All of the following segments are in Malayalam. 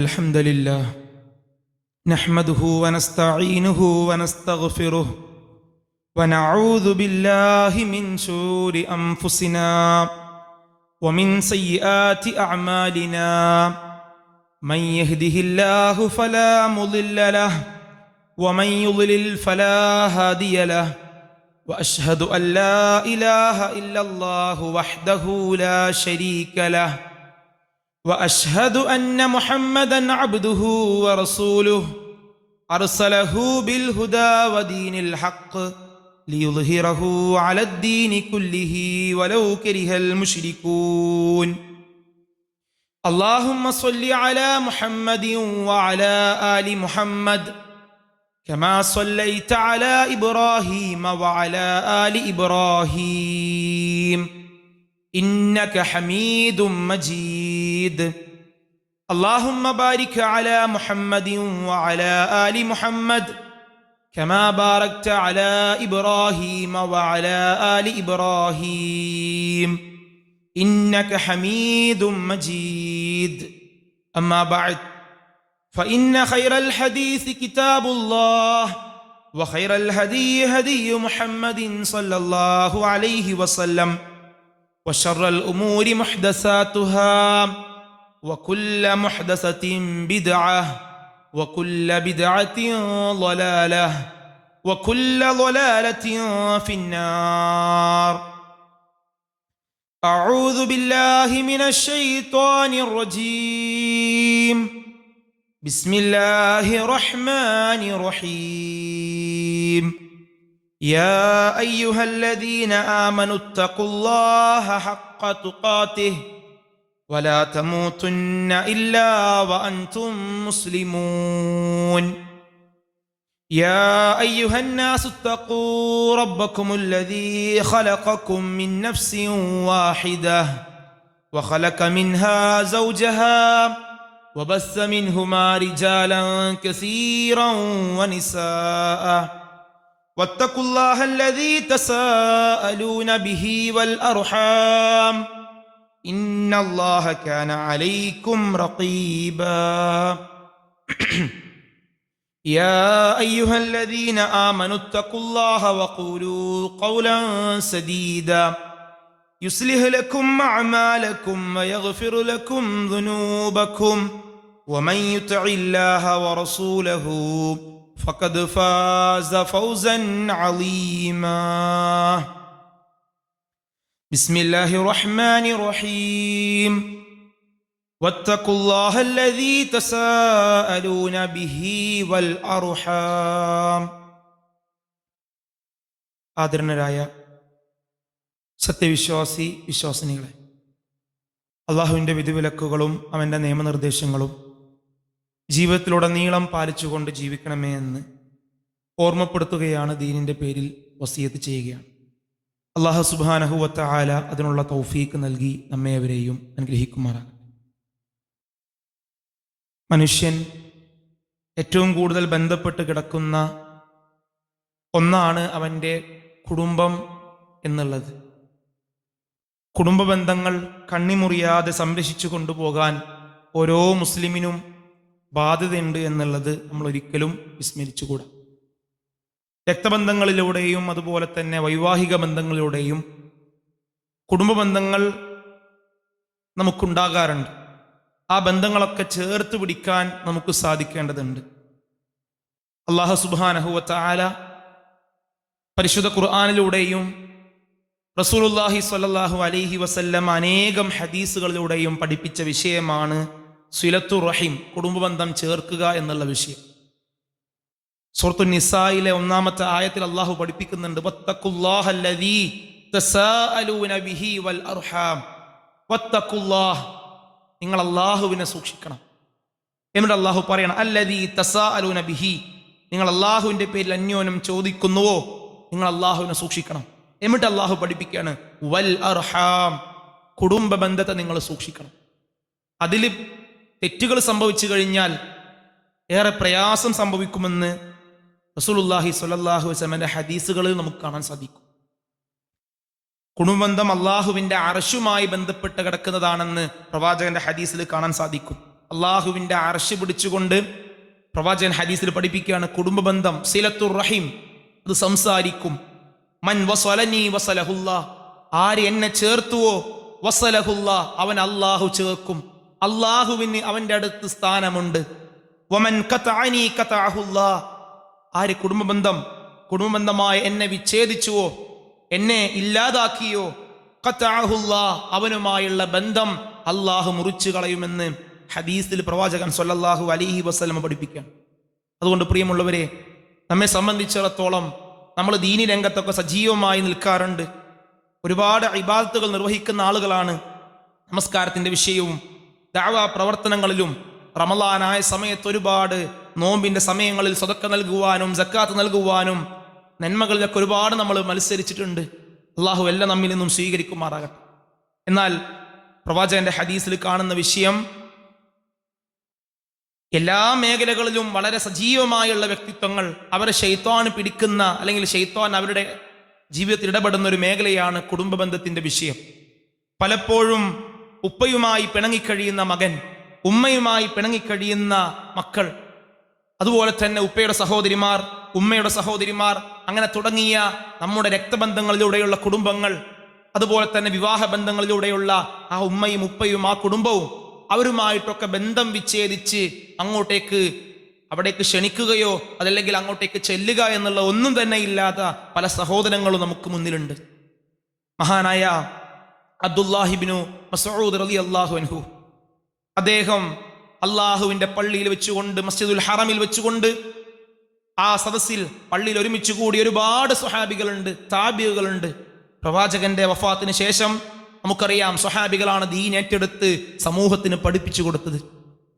الحمد لله نحمده ونستعينه ونستغفره ونعوذ بالله من شرور أنفسنا ومن سيئات أعمالنا من يهده الله فلا مضل له ومن يضلل فلا هادي له وأشهد أن لا إله إلا الله وحده لا شريك له وأشهد أن محمدًا عبده ورسوله أرسله بالهدى ودين الحق ليظهره على الدين كله ولو كره المشركون اللهم صل على محمد وعلى آل محمد كما صليت على إبراهيم وعلى آل إبراهيم إنك حميد مجيد اللهم بارك على محمد وعلى آل محمد كما باركت على إبراهيم وعلى آل إبراهيم إنك حميد مجيد أما بعد فإن خير الحديث كتاب الله وخير الهدي هدي محمد صلى الله عليه وسلم وشر الأمور محدثاتها وكل محدثة بدعة وكل بدعة ضلالة وكل ضلالة في النار أعوذ بالله من الشيطان الرجيم بسم الله الرحمن الرحيم يا أيها الذين آمنوا اتقوا الله حق تقاته ولا تموتن إلا وأنتم مسلمون يا أيها الناس اتقوا ربكم الذي خلقكم من نفس واحدة وخلق منها زوجها وبث منهما رجالا كثيرا ونساء واتقوا الله الذي تساءلون به والأرحام إن الله كان عليكم رقيبا يا أيها الذين آمنوا اتقوا الله وقولوا قولا سديدا يصلح لكم أعمالكم ويغفر لكم ذنوبكم ومن يطع الله ورسوله فقد فاز فوزا عظيما بسم الله الرحمن الرحيم واتقوا الله الذي تساءلون به والأرحام ആദരണരായ സത്യവിശ്വാസി വിശ്വാസിനികളെ, അള്ളാഹുവിൻ്റെ വിധിവിലക്കുകളും അവൻ്റെ നിയമനിർദ്ദേശങ്ങളും ജീവിതത്തിലുടനീളം പാലിച്ചുകൊണ്ട് ജീവിക്കണമേ എന്ന് ഓർമ്മപ്പെടുത്തുകയാണ് ദീനിൻ്റെ പേരിൽ വസിയത്ത് ചെയ്യുകയാണ്. അല്ലാഹു സുബ്ഹാനഹു വ തആല അതിനുള്ള തൗഫീക്ക് നൽകി നമ്മേവരെയും അനുഗ്രഹിക്കുമാറാകട്ടെ. മനുഷ്യൻ ഏറ്റവും കൂടുതൽ ബന്ധപ്പെട്ട് കിടക്കുന്ന ഒന്നാണ് അവൻ്റെ കുടുംബം എന്നുള്ളത്. കുടുംബ ബന്ധങ്ങൾ കണ്ണിമുറിയാതെ സംരക്ഷിച്ചു കൊണ്ടുപോകാൻ ഓരോ മുസ്ലിമിനും ബാധ്യതയുണ്ട് എന്നുള്ളത് നമ്മൾ ഒരിക്കലും വിസ്മരിച്ചുകൂടാ. രക്തബന്ധങ്ങളിലൂടെയും അതുപോലെ തന്നെ വൈവാഹിക ബന്ധങ്ങളിലൂടെയും കുടുംബ ബന്ധങ്ങൾ നമുക്കുണ്ടാകാറുണ്ട്. ആ ബന്ധങ്ങളൊക്കെ ചേർത്ത് പിടിക്കാൻ നമുക്ക് സാധിക്കേണ്ടതുണ്ട്. അല്ലാഹു സുബ്ഹാനഹു വ തആല പരിശുദ്ധ ഖുർആനിലൂടെയും റസൂലുള്ളാഹി സ്വല്ലല്ലാഹു അലൈഹി വസല്ലം അനേകം ഹദീസുകളിലൂടെയും പഠിപ്പിച്ച വിഷയമാണ് സിലത്തുർ റഹിം, കുടുംബബന്ധം ചേർക്കുക എന്നുള്ള വിഷയം. സൂറത്തുൻ നിസായിലെ 1-ാമത്തെ ആയത്തിൽ അല്ലാഹു പഠിപ്പിക്കുന്നുണ്ട്, വത്തഖുല്ലാഹല്ലദീ തസാഅലൂന ബിഹി വൽ അർഹാം. വത്തഖുല്ലാഹ്, നിങ്ങൾ അല്ലാഹുവിനെ സൂക്ഷിക്കണം. എന്നിട്ട് അല്ലാഹു പറയണം, അല്ലദീ തസാഅലൂന ബിഹി, നിങ്ങൾ അല്ലാഹുവിൻ്റെ പേരിൽ അന്യോന്യം ചോദിക്കുന്നുവോ നിങ്ങൾ അല്ലാഹുവിനെ സൂക്ഷിക്കണം. എന്നിട്ട് അല്ലാഹു പഠിപ്പിക്കുകയാണ്, വൽ അർഹാം, കുടുംബ ബന്ധത്തെ നിങ്ങൾ സൂക്ഷിക്കണം. അതിൽ തെറ്റുകൾ സംഭവിച്ചു കഴിഞ്ഞാൽ ഏറെ പ്രയാസം സംഭവിക്കുമെന്ന് റസൂലുള്ളാഹി സ്വല്ലല്ലാഹു അലൈഹി വസല്ലമയുടെ ഹദീസുകളിൽ നമുക്ക് കാണാൻ സാധിക്കും. കുടുംബബന്ധം അള്ളാഹുവിൻ്റെ അർശുമായി ബന്ധപ്പെട്ട് കിടക്കുന്നതാണെന്ന് പ്രവാചകന്റെ ഹദീസിൽ കാണാൻ സാധിക്കും. അള്ളാഹുവിൻ്റെ അർശ് പിടിച്ചുകൊണ്ട് പ്രവാചകൻ ഹദീസിൽ പഠിപ്പിക്കുകയാണ്, കുടുംബബന്ധം സിലത്തുർ റഹീം അത് സംസാരിക്കും. മൻ വസലനി വസലഹുല്ലാ, ആര് എന്നെ ചേർത്തുവോ വസലഹുല്ലാ, അവൻ അള്ളാഹു ചേർക്കും. അള്ളാഹുവിന് അവൻ്റെ അടുത്ത് സ്ഥാനമുണ്ട്. വമൻ ഖതഅനി ഖതഅഹുല്ലാ, ആര് കുടുംബബന്ധമായ എന്നെ വിച്ഛേദിച്ചുവോ, എന്നെ ഇല്ലാതാക്കിയോ, ഖതഅഹുല്ലാ, അവനുമായുള്ള ബന്ധം അള്ളാഹു മുറിച്ചു കളയുമെന്ന് ഹദീസിൽ പ്രവാചകൻ സ്വല്ലല്ലാഹു അലൈഹി വസല്ലം പഠിപ്പിക്കുകയാണ്. അതുകൊണ്ട് പ്രിയമുള്ളവരെ, നമ്മെ സംബന്ധിച്ചിടത്തോളം നമ്മൾ ദീനി രംഗത്തൊക്കെ സജീവമായി നിൽക്കാറുണ്ട്. ഒരുപാട് ഇബാദത്തുകൾ നിർവഹിക്കുന്ന ആളുകളാണ്. നമസ്കാരത്തിൻ്റെ വിഷയവും ദഅവാ പ്രവർത്തനങ്ങളിലും റമളാനായ സമയത്ത് ഒരുപാട് നോമ്പിൻ്റെ സമയങ്ങളിൽ സദഖ നൽകുവാനും സക്കാത്ത് നൽകുവാനും നന്മകളിലൊക്കെ ഒരുപാട് നമ്മൾ മത്സരിച്ചിട്ടുണ്ട്. അള്ളാഹു എല്ലാം നമ്മിൽ നിന്നും സ്വീകരിക്കുമാറാകട്ടെ. എന്നാൽ പ്രവാചകന്റെ ഹദീസിൽ കാണുന്ന വിഷയം, എല്ലാ മേഖലകളിലും വളരെ സജീവമായുള്ള വ്യക്തിത്വങ്ങൾ അവരെ ശൈത്വാൻ പിടിക്കുന്ന, അല്ലെങ്കിൽ ശൈത്വാൻ അവരുടെ ജീവിതത്തിൽ ഇടപെടുന്ന ഒരു മേഖലയാണ് കുടുംബ ബന്ധത്തിന്റെ വിഷയം. പലപ്പോഴും ഉപ്പയുമായി പിണങ്ങിക്കഴിയുന്ന മകൻ, ഉമ്മയുമായി പിണങ്ങിക്കഴിയുന്ന മക്കൾ, അതുപോലെ തന്നെ ഉപ്പയുടെ സഹോദരിമാർ, ഉമ്മയുടെ സഹോദരിമാർ, അങ്ങനെ തുടങ്ങിയ നമ്മുടെ രക്തബന്ധങ്ങളിലൂടെയുള്ള കുടുംബങ്ങൾ, അതുപോലെ തന്നെ വിവാഹ ബന്ധങ്ങളിലൂടെയുള്ള ആ ഉമ്മയും ഉപ്പയും ആ കുടുംബവും, അവരുമായിട്ടൊക്കെ ബന്ധം വിച്ഛേദിച്ച് അവിടേക്ക് ക്ഷണിക്കുകയോ അതല്ലെങ്കിൽ അങ്ങോട്ടേക്ക് ചെല്ലുക എന്നുള്ള ഒന്നും തന്നെ ഇല്ലാത്ത പല സഹോദരങ്ങളും നമുക്ക് മുന്നിലുണ്ട്. മഹാനായ അബ്ദുല്ലാഹിബ്നു മസ്ഊദ് റളിയല്ലാഹു അൻഹു, അദ്ദേഹം അള്ളാഹുവിൻ്റെ പള്ളിയിൽ വെച്ചുകൊണ്ട്, മസ്ജിദുൽ ഹറമിൽ വെച്ചുകൊണ്ട്, ആ സദസ്സിൽ പള്ളിയിൽ ഒരുമിച്ച് കൂടി ഒരുപാട് സ്വഹാബികളുണ്ട്, താബികളുണ്ട്. പ്രവാചകന്റെ വഫാത്തിന് ശേഷം നമുക്കറിയാം, സ്വഹാബികളാണ് ദീൻ ഏറ്റെടുത്ത് സമൂഹത്തിന് പഠിപ്പിച്ചു കൊടുത്തത്.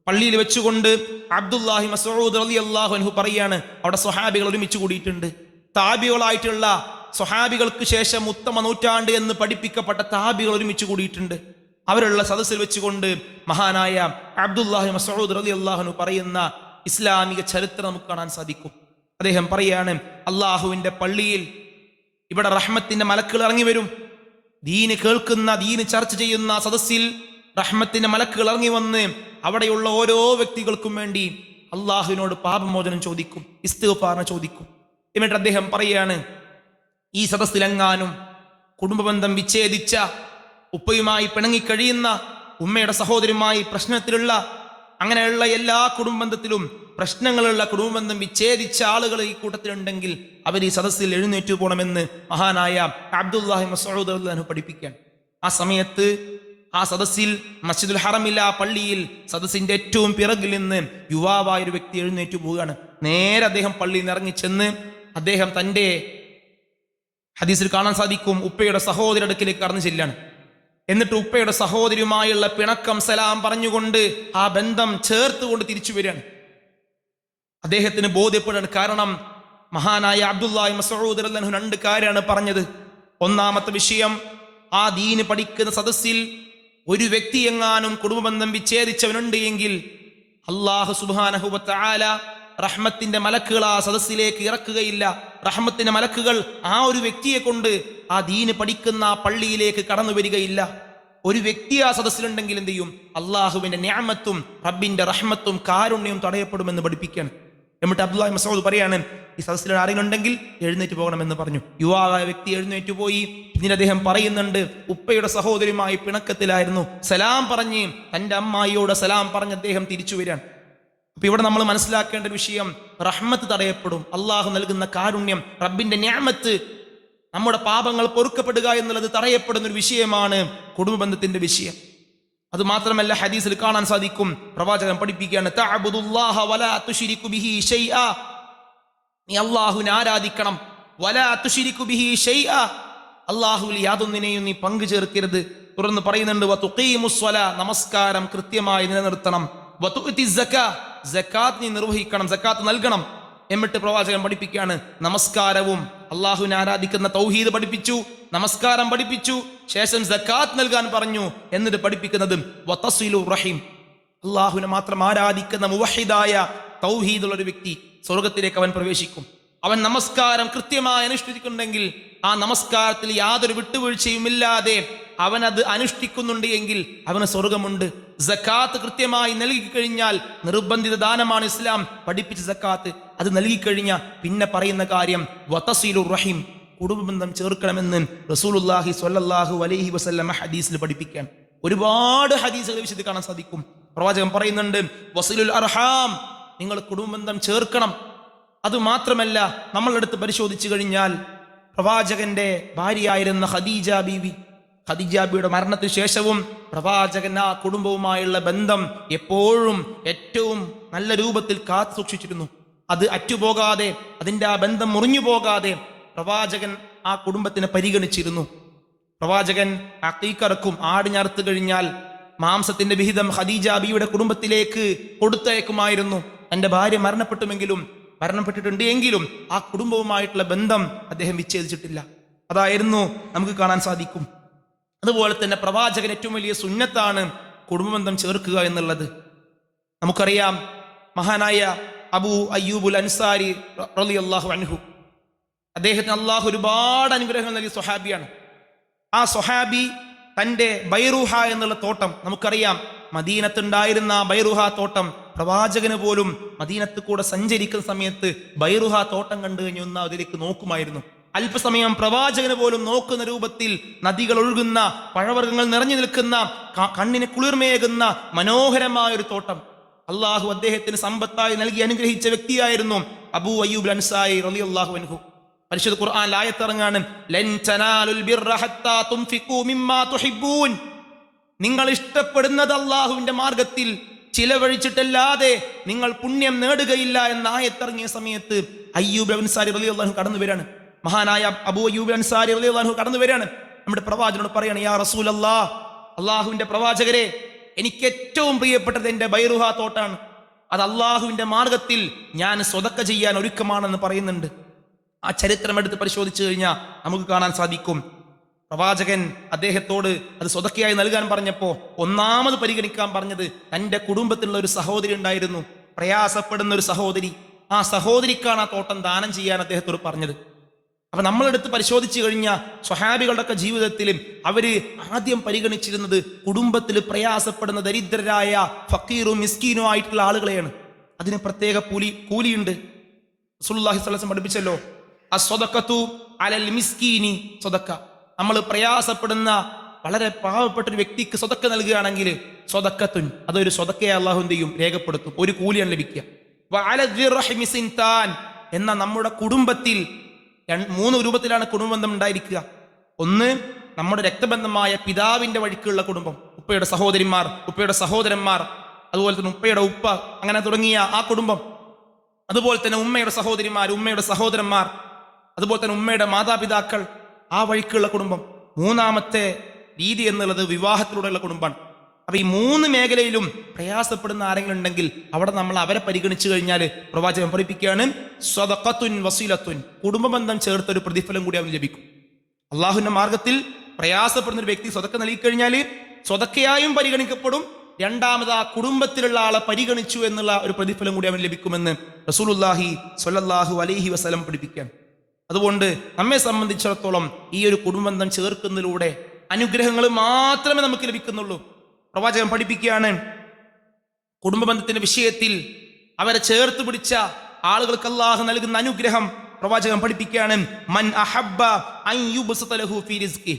പള്ളിയിൽ വെച്ചുകൊണ്ട് അബ്ദുല്ലാഹി മസ്ഊദ് റളിയല്ലാഹു അൻഹു പറയാണ്, അവിടെ സ്വഹാബികൾ ഒരുമിച്ച് കൂടിയിട്ടുണ്ട്. താബികളായിട്ടുള്ള സ്വഹാബികൾക്ക് ശേഷം ഉത്തമ നൂറ്റാണ്ട് എന്ന് പഠിപ്പിക്കപ്പെട്ട താബികൾ ഒരുമിച്ച് കൂടിയിട്ടുണ്ട്. അവരുള്ള സദസ്സിൽ വെച്ചുകൊണ്ട് മഹാനായ അബ്ദുല്ലാഹി മസ്ഊദ് റളിയല്ലാഹു അൻഹു പറയുന്ന ഇസ്ലാമിക ചരിത്രം നമുക്ക് കാണാൻ സാധിക്കും. അദ്ദേഹം പറയാണ്, അള്ളാഹുവിൻ്റെ പള്ളിയിൽ ഇവിടെ റഹ്മത്തിന്റെ മലക്കുകൾ ഇറങ്ങി വരും. ദീന് കേൾക്കുന്ന, ദീന് ചർച്ച ചെയ്യുന്ന സദസ്സിൽ റഹ്മത്തിന്റെ മലക്കുകൾ ഇറങ്ങി വന്ന് അവിടെയുള്ള ഓരോ വ്യക്തികൾക്കും വേണ്ടി അള്ളാഹുവിനോട് പാപമോചനം ചോദിക്കും, ഇസ്തിഗ്ഫാറിനെ ചോദിക്കും. എന്നിട്ട് അദ്ദേഹം പറയാണ്, ഈ സദസ്സിലെങ്ങാനും കുടുംബബന്ധം വിച്ഛേദിച്ച, ഉപ്പയുമായി പിണങ്ങിക്കഴിയുന്ന, ഉമ്മയുടെ സഹോദരിയുമായി പ്രശ്നത്തിലുള്ള, അങ്ങനെയുള്ള എല്ലാ കുടുംബബന്ധത്തിലും പ്രശ്നങ്ങളുള്ള കുടുംബബന്ധം വിച്ഛേദിച്ച ആളുകൾ ഈ കൂട്ടത്തിലുണ്ടെങ്കിൽ അവർ ഈ സദസ്സിൽ എഴുന്നേറ്റു പോകണമെന്ന് മഹാനായ അബ്ദുല്ലാഹി മസ്ഊദ് റളിയല്ലാഹു അൻഹു പഠിപ്പിക്കാൻ. ആ സമയത്ത് ആ സദസ്സിൽ, മസ്ജിദുൽ ഹറമിൽ, ആ പള്ളിയിൽ സദസ്സിന്റെ ഏറ്റവും പിറകിൽ നിന്ന് യുവാവായ ഒരു വ്യക്തി എഴുന്നേറ്റു പോവുകയാണ്. നേരെ അദ്ദേഹം പള്ളിയിൽ നിന്ന് ഇറങ്ങിച്ചെന്ന് അദ്ദേഹം തൻ്റെ ഹദീസിൽ കാണാൻ സാധിക്കും, ഉപ്പയുടെ സഹോദരി അടുക്കിലേക്ക് കടന്നു ചെല്ലാണ്. എന്നിട്ട് ഉപ്പയുടെ സഹോദരിയുമായുള്ള പിണക്കം സലാം പറഞ്ഞുകൊണ്ട് ആ ബന്ധം ചേർത്തുകൊണ്ട് തിരിച്ചു വരികയാണ്. അദ്ദേഹത്തിന് ബോധ്യപ്പെടാൻ കാരണം, മഹാനായ അബ്ദുല്ലാഹി മസ്ഊദ് റളിയല്ലാഹു അൻഹു രണ്ട് കാര്യമാണ് പറഞ്ഞത്. ഒന്നാമത്തെ വിഷയം, ആ ദീന് പഠിക്കുന്ന സദസ്സിൽ ഒരു വ്യക്തി എങ്ങാനും കുടുംബബന്ധം വിച്ഛേദിച്ചവനുണ്ട് എങ്കിൽ അല്ലാഹു സുബ്ഹാനഹു വ തആല റഹ്മത്തിന്റെ മലക്കുകൾ ആ സദസ്സിലേക്ക് ഇറക്കുകയില്ല. റഹ്മത്തിന്റെ മലക്കുകൾ ആ ഒരു വ്യക്തിയെ കൊണ്ട് ആ ദീന് പഠിക്കുന്ന ആ പള്ളിയിലേക്ക് കടന്നു വരികയില്ല. ഒരു വ്യക്തി ആ സദസ്സിലുണ്ടെങ്കിൽ എന്ത് ചെയ്യും? അള്ളാഹുവിന്റെ നിഅമത്തും റബ്ബിന്റെ റഹ്മത്തും കാരുണ്യവും തടയപ്പെടുമെന്ന് പഠിപ്പിക്കുകയാണ്. എന്നിട്ട് അബ്ദുല്ലാഹി മസ്ഊദ് പറയാണ്, ഈ സദസ്സിൽ ആരെങ്കിലും ഉണ്ടെങ്കിൽ എഴുന്നേറ്റ് പോകണമെന്ന് പറഞ്ഞു. യുവാവായ വ്യക്തി എഴുന്നേറ്റ് പോയി. പിന്നീട് അദ്ദേഹം പറയുന്നുണ്ട്, ഉപ്പയുടെ സഹോദരിയുമായി പിണക്കത്തിലായിരുന്നു, സലാം പറഞ്ഞ് തൻ്റെ അമ്മായിയോട് സലാം പറഞ്ഞ് അദ്ദേഹം തിരിച്ചു വരികയാണ്. അപ്പൊ ഇവിടെ നമ്മൾ മനസ്സിലാക്കേണ്ട ഒരു വിഷയം, റഹ്മത്ത് തടയപ്പെടും. അള്ളാഹു നൽകുന്ന കാരുണ്യം, റബ്ബിന്റെ നിഅമത്ത്, നമ്മുടെ പാപങ്ങൾ പൊറുക്കപ്പെടുക എന്നുള്ളത് തടയപ്പെടുന്ന ഒരു വിഷയമാണ് കുടുംബബന്ധത്തിന്റെ വിഷയം. അത് മാത്രമല്ല, ഹദീസിൽ കാണാൻ സാധിക്കും, പ്രവാചകൻ പഠിപ്പിക്കുകയാണ്, തഅബുദുല്ലാഹ വലാ തുശ്രികു ബിഹി ശൈആ, നീ അല്ലാഹുവിനെ ആരാധിക്കണം, വലാ തുശ്രികു ബിഹി ശൈആ, അല്ലാഹുവിൽ യാതൊന്നിനെയും നീ പങ്കു ചേർക്കരുത്. തുടർന്ന് പറയുന്നുണ്ട്, വതുഖീമുസ് സ്വലാ, നമസ്കാരം കൃത്യമായി നിലനിർത്തണം, വതുഅ്തിസ് സക്കാ, സക്കാത്ത് നീ നിർവഹിക്കണം, സക്കാത്ത് നൽകണം. എന്നിട്ട് പ്രവാചകൻ പഠിപ്പിക്കുകയാണ്, നമസ്കാരവും അള്ളാഹുവിനെ ആരാധിക്കുന്ന തൗഹീദ് പഠിപ്പിച്ചു, നമസ്കാരം പഠിപ്പിച്ചു, ശേഷം സക്കാത്ത് നൽകാൻ പറഞ്ഞു. എന്നിട്ട് പഠിപ്പിക്കുന്നത് വതസിലു റഹീം, അള്ളാഹുവിനെ മാത്രം ആരാധിക്കുന്ന മുവഹിദായ തൗഹീദുള്ള ഒരു വ്യക്തി സ്വർഗത്തിലേക്ക് അവൻ പ്രവേശിക്കും. അവൻ നമസ്കാരം കൃത്യമായി അനുഷ്ഠിക്കുന്നുണ്ടെങ്കിൽ ആ നമസ്കാരത്തിൽ യാതൊരു വിട്ടുവീഴ്ചയും ഇല്ലാതെ അവനത് അനുഷ്ഠിക്കുന്നുണ്ട് എങ്കിൽ അവന് സ്വർഗമുണ്ട്. സക്കാത്ത് കൃത്യമായി നൽകിക്കഴിഞ്ഞാൽ, നിർബന്ധിത ദാനമാണ് ഇസ്ലാം പഠിപ്പിച്ച സക്കാത്ത്, അത് നൽകിക്കഴിഞ്ഞാൽ പിന്നെ പറയുന്ന കാര്യം വതസിലുർ റഹിം, കുടുംബബന്ധം ചേർക്കണമെന്ന് റസൂലുള്ളാഹി സ്വല്ലല്ലാഹു അലൈഹി വസല്ലം ഹദീസിൽ പഠിപ്പിക്കാൻ. ഒരുപാട് ഹദീസുകൾ വിശദീകരിച്ച് കാണാൻ സാധിക്കും. പ്രവാചകൻ പറയുന്നുണ്ട് വസിലുൽ അർഹാം, നിങ്ങൾ കുടുംബബന്ധം ചേർക്കണം. അതുമാത്രമല്ല, നമ്മളെടുത്ത് പരിശോധിച്ചു കഴിഞ്ഞാൽ പ്രവാചകന്റെ ഭാര്യയായിരുന്ന ഖദീജ ബീവിയുടെ മരണത്തിന് ശേഷവും പ്രവാചകൻ ആ കുടുംബവുമായുള്ള ബന്ധം എപ്പോഴും ഏറ്റവും നല്ല രൂപത്തിൽ കാത്തു സൂക്ഷിച്ചിരുന്നു. അത് അറ്റുപോകാതെ, അതിൻ്റെ ആ ബന്ധം മുറിഞ്ഞു പോകാതെ പ്രവാചകൻ ആ കുടുംബത്തിനെ പരിഗണിച്ചിരുന്നു. പ്രവാചകൻ അഖീഖറക്കും, ആടിഞ്ഞറുത്തു കഴിഞ്ഞാൽ മാംസത്തിന്റെ വിഹിതം ഖദീജ ബീവിയുടെ കുടുംബത്തിലേക്ക് കൊടുത്തയക്കുമായിരുന്നു. തന്റെ ഭാര്യ മരണപ്പെട്ടിട്ടുണ്ട് എങ്കിലും ആ കുടുംബവുമായിട്ടുള്ള ബന്ധം അദ്ദേഹം വിച്ഛേദിച്ചിട്ടില്ല. അതായിരുന്നു നമുക്ക് കാണാൻ സാധിക്കും. അതുപോലെ തന്നെ പ്രവാചകൻ ഏറ്റവും വലിയ സുന്നത്താണ് കുടുംബബന്ധം ചേർക്കുക എന്നുള്ളത്. നമുക്കറിയാം, മഹാനായ അബൂ അയ്യൂബുൽ അൻസാരി റളിയല്ലാഹു അൻഹു, അദ്ദേഹത്തിന് അള്ളാഹു ഒരുപാട് അനുഗ്രഹങ്ങൾ നൽകിയ സ്വഹാബിയാണ്. ആ സ്വഹാബി തൻ്റെ ബൈറുഹ എന്നുള്ള തോട്ടം, നമുക്കറിയാം മദീനത്തുണ്ടായിരുന്ന ബൈറുഹ തോട്ടം, പ്രവാചകന് പോലും മദീനത്ത് കൂടെ സഞ്ചരിക്കുന്ന സമയത്ത് ബൈറുഹ തോട്ടം കണ്ടു കഴിഞ്ഞ് ഒന്ന് അതിലേക്ക് നോക്കുമായിരുന്നു. അല്പസമയം പ്രവാചകന് പോലും നോക്കുന്ന രൂപത്തിൽ നദികൾ ഒഴുകുന്ന, പഴവർഗ്ഗങ്ങൾ നിറഞ്ഞു നിൽക്കുന്ന, കണ്ണിന് കുളിർമയേകുന്ന മനോഹരമായ ഒരു തോട്ടം അള്ളാഹു അദ്ദേഹത്തിന് സമ്പത്തായി നൽകി അനുഗ്രഹിച്ച വ്യക്തിയായിരുന്നു അബൂ അയ്യൂബ് അൻസാരി റളിയല്ലാഹു അൻഹു. പരിശുദ്ധ ഖുർആനിൽ ആയത്തിറങ്ങാണ്, ലൻ തനാലുൽ ബിർറ ഹത്താ തുൻഫിഖൂ മിമ്മാ തുഹിബ്ബൂൻ, നിങ്ങൾ ഇഷ്ടപ്പെടുന്നത് അള്ളാഹുവിന്റെ മാർഗത്തിൽ ചിലവഴിച്ചിട്ടല്ലാതെ നിങ്ങൾ പുണ്യം നേടുകയില്ല എന്ന ആയത്തിറങ്ങിയ സമയത്ത് അയ്യൂബ് അൻസാരി റളിയല്ലാഹു അൻഹു കടന്നു വരികയാണ്. മഹാനായ അബൂ അയ്യൂബ് അൻസാരി റളിയല്ലാഹു അൻഹു കടന്നു വരികയാണ്. നമ്മുടെ പ്രവാചകനോട് പറയാണ്, യാ റസൂലല്ലാഹ്, അള്ളാഹുവിന്റെ പ്രവാചകരെ, എനിക്ക് ഏറ്റവും പ്രിയപ്പെട്ടത് എൻ്റെ ബൈറുഹ തോട്ടാണ്. അത് അള്ളാഹുവിന്റെ മാർഗത്തിൽ ഞാൻ സ്വതക്ക ചെയ്യാൻ ഒരുക്കമാണെന്ന് പറയുന്നുണ്ട്. ആ ചരിത്രം എടുത്ത് പരിശോധിച്ചു കഴിഞ്ഞാൽ നമുക്ക് കാണാൻ സാധിക്കും, പ്രവാചകൻ അദ്ദേഹത്തോട് അത് സ്വതക്കയായി നൽകാൻ പറഞ്ഞപ്പോ ഒന്നാമത് പരിഗണിക്കാൻ പറഞ്ഞത് തൻ്റെ കുടുംബത്തിലുള്ള ഒരു സഹോദരി ഉണ്ടായിരുന്നു, പ്രയാസപ്പെടുന്ന ഒരു സഹോദരി. ആ സഹോദരിക്കാണ് ആ തോട്ടം ദാനം ചെയ്യാൻ അദ്ദേഹത്തോട് പറഞ്ഞത്. അപ്പൊ നമ്മളെടുത്ത് പരിശോധിച്ചു കഴിഞ്ഞാൽ സ്വഹാബികളുടെ ഒക്കെ ജീവിതത്തിലും അവര് ആദ്യം പരിഗണിച്ചിരുന്നത് കുടുംബത്തിൽ പ്രയാസപ്പെടുന്ന ദരിദ്രരായ ഫക്കീറും മിസ്കീനും ആയിട്ടുള്ള ആളുകളെയാണ്. അതിന് പ്രത്യേക കൂലിയുണ്ട്. റസൂലുള്ളാഹി സ്വല്ലല്ലാഹു അലൈഹി വസല്ലം പഠിപ്പിച്ചല്ലോ, അസ്സദഖതു അലൽ മിസ്കീനി സ്വതക്ക. നമ്മൾ പ്രയാസപ്പെടുന്ന വളരെ പാവപ്പെട്ട ഒരു വ്യക്തിക്ക് സ്വതക്ക നൽകുകയാണെങ്കിൽ സ്വതക്കത്തുൻ, അതൊരു സ്വതക്കയെ അള്ളാഹു എന്ത് ചെയ്യും, രേഖപ്പെടുത്തും, ഒരു കൂലിയാണ് ലഭിക്കുക. എന്ന നമ്മുടെ കുടുംബത്തിൽ 3 രൂപത്തിലാണ് കുടുംബബന്ധം ഉണ്ടായിരിക്കുക. ഒന്ന്, നമ്മുടെ രക്തബന്ധമായ പിതാവിന്റെ വഴിക്കുള്ള കുടുംബം, ഉപ്പയുടെ സഹോദരിമാർ, ഉപ്പയുടെ സഹോദരന്മാർ, അതുപോലെ തന്നെ ഉപ്പയുടെ ഉപ്പ, അങ്ങനെ തുടങ്ങിയ ആ കുടുംബം. അതുപോലെ തന്നെ ഉമ്മയുടെ സഹോദരിമാർ, ഉമ്മയുടെ സഹോദരന്മാർ, അതുപോലെ തന്നെ ഉമ്മയുടെ മാതാപിതാക്കൾ, ആ വഴിക്കുള്ള കുടുംബം. മൂന്നാമത്തെ രീതി എന്നുള്ളത് വിവാഹത്തിലൂടെയുള്ള കുടുംബമാണ്. അപ്പൊ ഈ 3 മേഖലയിലും പ്രയാസപ്പെടുന്ന ആരെങ്കിലും ഉണ്ടെങ്കിൽ അവിടെ നമ്മൾ അവരെ പരിഗണിച്ചു കഴിഞ്ഞാൽ പ്രവാചകൻ പഠിപ്പിക്കുകയാണ്, സ്വദഖത്തുൻ വസീലത്തുൻ, കുടുംബബന്ധം ചേർത്തൊരു പ്രതിഫലം കൂടി അവന് ലഭിക്കും. അള്ളാഹുവിന്റെ മാർഗത്തിൽ പ്രയാസപ്പെടുന്ന ഒരു വ്യക്തി സ്വതക്ക നൽകിക്കഴിഞ്ഞാൽ സ്വതക്കയായും പരിഗണിക്കപ്പെടും. രണ്ടാമത് ആ കുടുംബത്തിലുള്ള ആളെ പരിഗണിച്ചു എന്നുള്ള ഒരു പ്രതിഫലം കൂടി അവന് ലഭിക്കുമെന്ന് റസൂലുള്ളാഹി സ്വല്ലല്ലാഹു അലൈഹി വസല്ലം പഠിപ്പിക്കാൻ. അതുകൊണ്ട് നമ്മെ സംബന്ധിച്ചിടത്തോളം ഈ ഒരു കുടുംബബന്ധം ചേർക്കുന്നതിലൂടെ അനുഗ്രഹങ്ങൾ മാത്രമേ നമുക്ക് ലഭിക്കുന്നുള്ളൂ. പ്രവാചകൻ പഠിപ്പിക്കുകയാണ്, കുടുംബബന്ധത്തിന്റെ വിഷയത്തിൽ അവരെ ചേർത്ത് പിടിച്ച ആളുകൾക്ക് അല്ലാഹു നൽകുന്ന അനുഗ്രഹം പ്രവാചകൻ പഠിപ്പിക്കുകയാണ്, മൻ അഹബ്ബ അൻ യുബ്സത ലഹു ഫീ റിസ്ഖി,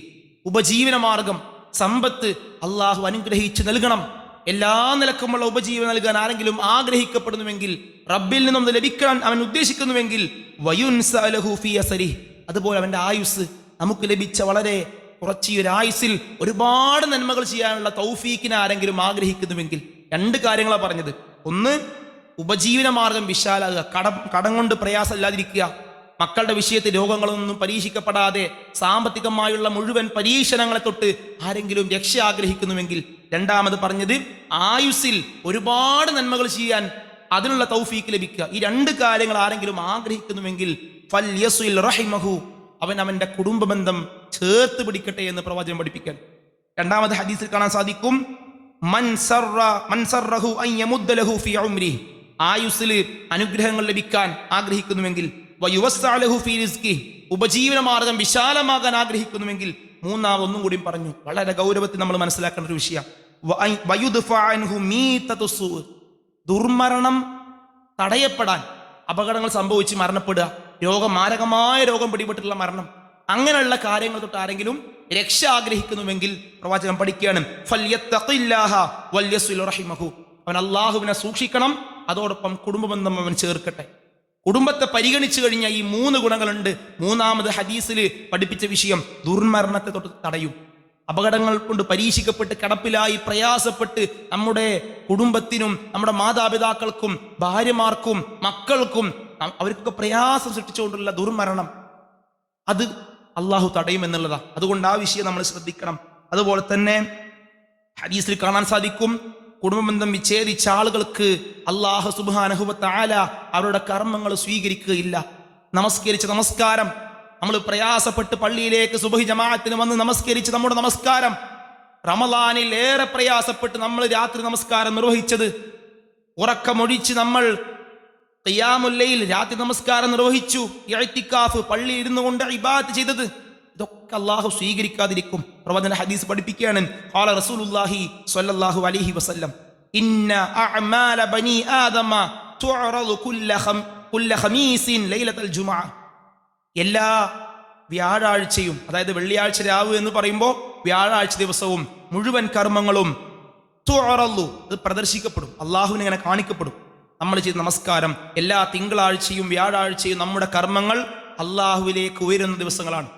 ഉപജീവന മാർഗം, സമ്പത്ത് അല്ലാഹു അനുഗ്രഹിച്ച് നൽകണം. എല്ലാ നിലക്കുമുള്ള ഉപജീവനം നൽകാൻ ആരെങ്കിലും ആഗ്രഹിക്കപ്പെടുന്നുവെങ്കിൽ, റബ്ബിൽ നിന്നും ലഭിക്കാൻ അവൻ ഉദ്ദേശിക്കുന്നുവെങ്കിൽ, വയുൻസ ലഹു ഫീ അസരി, അതുപോലെ അവന്റെ ആയുസ്, നമുക്ക് ലഭിച്ച വളരെ കുറച്ച് ഈ ഒരു ആയുസിൽ ഒരുപാട് നന്മകൾ ചെയ്യാനുള്ള തൗഫീക്കിനെ ആരെങ്കിലും ആഗ്രഹിക്കുന്നുവെങ്കിൽ 2 കാര്യങ്ങളാണ് പറഞ്ഞത്. ഒന്ന്, ഉപജീവന മാർഗം വിശാലാകുക, കടം കൊണ്ട് പ്രയാസമില്ലാതിരിക്കുക, മക്കളുടെ വിഷയത്തിൽ രോഗങ്ങളൊന്നും പരീക്ഷിക്കപ്പെടാതെ സാമ്പത്തികമായുള്ള മുഴുവൻ പരീക്ഷണങ്ങളെ തൊട്ട് ആരെങ്കിലും രക്ഷ ആഗ്രഹിക്കുന്നുവെങ്കിൽ. രണ്ടാമത് പറഞ്ഞത്, ആയുസ്സിൽ ഒരുപാട് നന്മകൾ ചെയ്യാൻ അതിനുള്ള തൗഫീക്ക് ലഭിക്കുക. ഈ 2 കാര്യങ്ങൾ ആരെങ്കിലും ആഗ്രഹിക്കുന്നുവെങ്കിൽ ഫൽയസ്വിൽ റഹിമഹു, അവൻ അവന്റെ കുടുംബബന്ധം ചേർത്ത് പിടിക്കട്ടെ എന്ന് പ്രവാചകൻ പഠിപ്പിക്കാൻ. രണ്ടാമത് ഹദീസിൽ കാണാൻ സാധിക്കും, മൻ സർറഹു അൻ യമുദ്ദ ലഹു ഫീ ഉംരിഹി, ആയുസ്സിൽ അനുഗ്രഹങ്ങൾ ലഭിക്കാൻ ആഗ്രഹിക്കുന്നുവെങ്കിൽ, വയുവസ്സഅ ലഹു ഫീ റിസ്ഖി, ഉപജീവന മാർഗം വിശാലമാകാൻ ആഗ്രഹിക്കുന്നുവെങ്കിൽ, മൂന്നാമത് ഒന്നും കൂടിയും പറഞ്ഞു. വളരെ ഗൗരവത്തിൽ നമ്മൾ മനസ്സിലാക്കേണ്ട ഒരു വിഷയം. ദുർമരണം തടയപ്പെടാൻ, അപകടങ്ങൾ സംഭവിച്ച് മരണപ്പെടുക, മാരകമായ രോഗം പിടിപെട്ടിട്ടുള്ള മരണം, അങ്ങനെയുള്ള കാര്യങ്ങൾ തൊട്ട് ആരെങ്കിലും രക്ഷ ആഗ്രഹിക്കുന്നുവെങ്കിൽ പ്രവാചകൻ പഠിക്കുകയാണ്, അവൻ അള്ളാഹുവിനെ സൂക്ഷിക്കണം, അതോടൊപ്പം കുടുംബബന്ധം അവൻ ചേർക്കട്ടെ. കുടുംബത്തെ പരിഗണിച്ചു കഴിഞ്ഞാൽ ഈ 3 ഗുണങ്ങളുണ്ട്. മൂന്നാമത് ഹദീസിൽ പഠിപ്പിച്ച വിഷയം ദുർമരണത്തെ തൊട്ട് തടയും. അപകടങ്ങൾ കൊണ്ട് പരീക്ഷിക്കപ്പെട്ട് കിടപ്പിലായി പ്രയാസപ്പെട്ട് നമ്മുടെ കുടുംബത്തിനും നമ്മുടെ മാതാപിതാക്കൾക്കും ഭാര്യമാർക്കും മക്കൾക്കും അവർക്കൊക്കെ പ്രയാസം സൃഷ്ടിച്ചുകൊണ്ടുള്ള ദുർമരണം, അത് അള്ളാഹു തടയുമെന്നുള്ളതാ. അതുകൊണ്ട് ആ വിഷയം നമ്മൾ ശ്രദ്ധിക്കണം. അതുപോലെ തന്നെ ഹദീസിൽ കാണാൻ സാധിക്കും, കുടുംബബന്ധം വിച്ഛേദിച്ച ആളുകൾക്ക് അല്ലാഹു സുബ്ഹാനഹു വ തആല അവരുടെ കർമ്മങ്ങൾ സ്വീകരിക്കുകയില്ല. നമസ്കരിച്ച നമസ്കാരം, നമ്മൾ പ്രയാസപ്പെട്ട് പള്ളിയിലേക്ക് സുബ്ഹി ജമാഅത്തിന് വന്ന് നമസ്കരിച്ച് നമ്മുടെ നമസ്കാരം, റമളാനിൽ ഏറെ പ്രയാസപ്പെട്ട് നമ്മൾ രാത്രി നമസ്കാരം നിർവഹിച്ചത്, ഉറക്കമൊഴിച്ച് നമ്മൾ ഖിയാമുൽ ലൈൽ രാത്രി നമസ്കാരം നിർവഹിച്ചു, ഇഅ്തികാഫ് പള്ളിയിൽ ഇരുന്നു കൊണ്ട് ഇബാദത്ത് ചെയ്തത്, ഇതൊക്കെ അള്ളാഹു സ്വീകരിക്കാതിരിക്കും. പ്രവാചകൻ ഹദീസ് പഠിപ്പിക്കുകയാണ്, ഖാല റസൂലുള്ളാഹി സ്വല്ലല്ലാഹു അലൈഹി വസല്ലം, ഇന്ന അഅമാല ബനി ആദമ തുഅറദു കുല്ല ഖമീസിൻ ലൈലത്തുൽ ജുമുഅ. എല്ലാ വ്യാഴാഴ്ചയും, അതായത് വെള്ളിയാഴ്ച രാവ് എന്ന് പറയുമ്പോൾ വ്യാഴാഴ്ച ദിവസവും മുഴുവൻ കർമ്മങ്ങളും തുഅറദു, അത് പ്രദർശിക്കപ്പെടും, അള്ളാഹുവിനെ ഇങ്ങനെ കാണിക്കപ്പെടും. നമ്മൾ ചെയ്ത നമസ്കാരം എല്ലാ തിങ്കളാഴ്ചയും വ്യാഴാഴ്ചയും നമ്മുടെ കർമ്മങ്ങൾ അള്ളാഹുവിലേക്ക് ഉയരുന്ന ദിവസങ്ങളാണ്.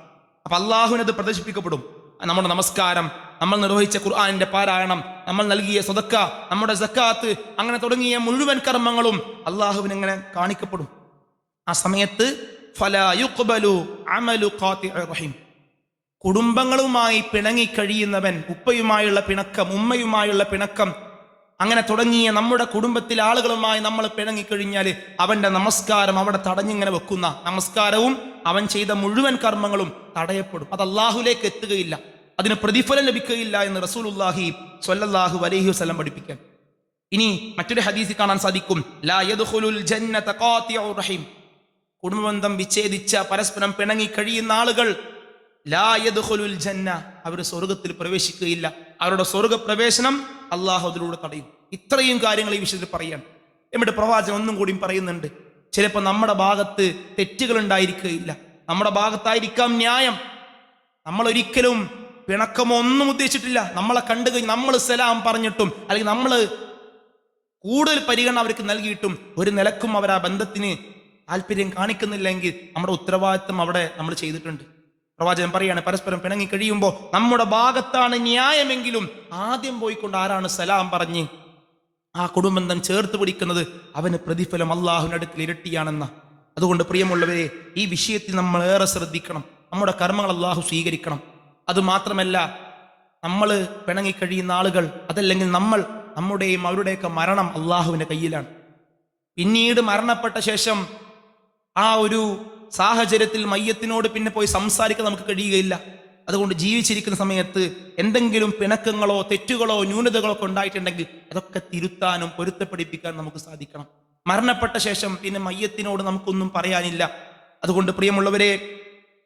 അപ്പൊ അള്ളാഹുവിനത് പ്രദർശിപ്പിക്കപ്പെടും. നമ്മുടെ നമസ്കാരം, നമ്മൾ നിർവഹിച്ച ഖുർആനിന്റെ പാരായണം, നമ്മൾ നൽകിയ സദക്ക, നമ്മുടെ സക്കാത്ത്, അങ്ങനെ തുടങ്ങിയ മുഴുവൻ കർമ്മങ്ങളും അള്ളാഹുവിന് എങ്ങനെ കാണിക്കപ്പെടും. ആ സമയത്ത് ഫലാ യുഖ്ബലു അമലു ഖാതിഇർ റഹീം, കുടുംബങ്ങളുമായി പിണങ്ങിക്കഴിയുന്നവൻ, ഉപ്പയുമായുള്ള പിണക്കം, ഉമ്മയുമായുള്ള പിണക്കം, അങ്ങനെ തുടങ്ങിയ നമ്മുടെ കുടുംബത്തിലെ ആളുകളുമായി നമ്മൾ പിണങ്ങിക്കഴിഞ്ഞാൽ അവന്റെ നമസ്കാരം അവിടെ തടഞ്ഞിങ്ങനെ വെക്കുന്ന നമസ്കാരവും അവൻ ചെയ്ത മുഴുവൻ കർമ്മങ്ങളും തടയപ്പെടും. അത് അള്ളാഹുലേക്ക് എത്തുകയില്ല, അതിന് പ്രതിഫലം ലഭിക്കുകയില്ല എന്ന് റസൂലുള്ളാഹി സ്വല്ലല്ലാഹു അലൈഹി വസല്ലം പഠിപ്പിക്കാൻ. ഇനി മറ്റൊരു ഹദീസിൽ കാണാൻ സാധിക്കും, ലാ യദ്ഖുലുൽ ജന്നത ഖാതിഉർ റഹീം, കുടുംബബന്ധം വിച്ഛേദിച്ച പരസ്പരം പിണങ്ങി കഴിയുന്ന ആളുകൾ ലാ യദ്ഖുലുൽ ജന്ന, അവർ സ്വർഗത്തിൽ പ്രവേശിക്കുകയില്ല. അവരുടെ സ്വർഗപ്രവേശനം അള്ളാഹു അതിലൂടെ തടയും. ഇത്രയും കാര്യങ്ങൾ ഈ വിഷയത്തിൽ പറയാൻ എന്നിട്ട് പ്രവാചകൻ ഒന്നും കൂടിയും പറയുന്നുണ്ട്, ചിലപ്പോൾ നമ്മുടെ ഭാഗത്ത് തെറ്റുകൾ ഉണ്ടായിരിക്കുകയില്ല, നമ്മുടെ ഭാഗത്തായിരിക്കാം ന്യായം. നമ്മൾ ഒരിക്കലും പിണക്കമോ ഒന്നും ഉദ്ദേശിച്ചിട്ടില്ല. നമ്മളെ കണ്ടു കഴിഞ്ഞ് നമ്മൾ സലാം പറഞ്ഞിട്ടും അല്ലെങ്കിൽ നമ്മൾ കൂടുതൽ പരിഗണന അവർക്ക് നൽകിയിട്ടും ഒരു നിലക്കും അവർ ആ ബന്ധത്തിന് താല്പര്യം കാണിക്കുന്നില്ലെങ്കിൽ നമ്മുടെ ഉത്തരവാദിത്വം അവിടെ നമ്മൾ ചെയ്തിട്ടുണ്ട്. പ്രവാചകൻ പറയാണ്, പരസ്പരം പിണങ്ങി കഴിയുമ്പോൾ നമ്മുടെ ഭാഗത്താണ് ന്യായമെങ്കിലും ആദ്യം പോയിക്കൊണ്ട് ആരാണ് സലാം പറഞ്ഞ് ആ കുടുംബന്ധം ചേർത്ത് പിടിക്കുന്നത്, അവന് പ്രതിഫലം അള്ളാഹുവിന്റെ അടുക്കൽ ഇരട്ടിയാണെന്ന. അതുകൊണ്ട് പ്രിയമുള്ളവരെ, ഈ വിഷയത്തിൽ നമ്മൾ ഏറെ ശ്രദ്ധിക്കണം. നമ്മുടെ കർമ്മങ്ങൾ അള്ളാഹു സ്വീകരിക്കണം. അതുമാത്രമല്ല, നമ്മൾ പിണങ്ങിക്കഴിയുന്ന ആളുകൾ, അതല്ലെങ്കിൽ നമ്മുടെയും അവരുടെയൊക്കെ മരണം അള്ളാഹുവിന്റെ കയ്യിലാണ്. പിന്നീട് മരണപ്പെട്ട ശേഷം ആ ഒരു സാഹചര്യത്തിൽ മയ്യത്തിനോട് പിന്നെ പോയി സംസാരിക്കാൻ നമുക്ക് കഴിയുകയില്ല. അതുകൊണ്ട് ജീവിച്ചിരിക്കുന്ന സമയത്ത് എന്തെങ്കിലും പിണക്കങ്ങളോ തെറ്റുകളോ ന്യൂനതകളോ ഒക്കെ ഉണ്ടായിട്ടുണ്ടെങ്കിൽ അതൊക്കെ തിരുത്താനും പൊരുത്തപ്പെടിപ്പിക്കാനും നമുക്ക് സാധിക്കണം. മരണപ്പെട്ട ശേഷം പിന്നെ മയ്യത്തിനോട് നമുക്കൊന്നും പറയാനില്ല. അതുകൊണ്ട് പ്രിയമുള്ളവരെ,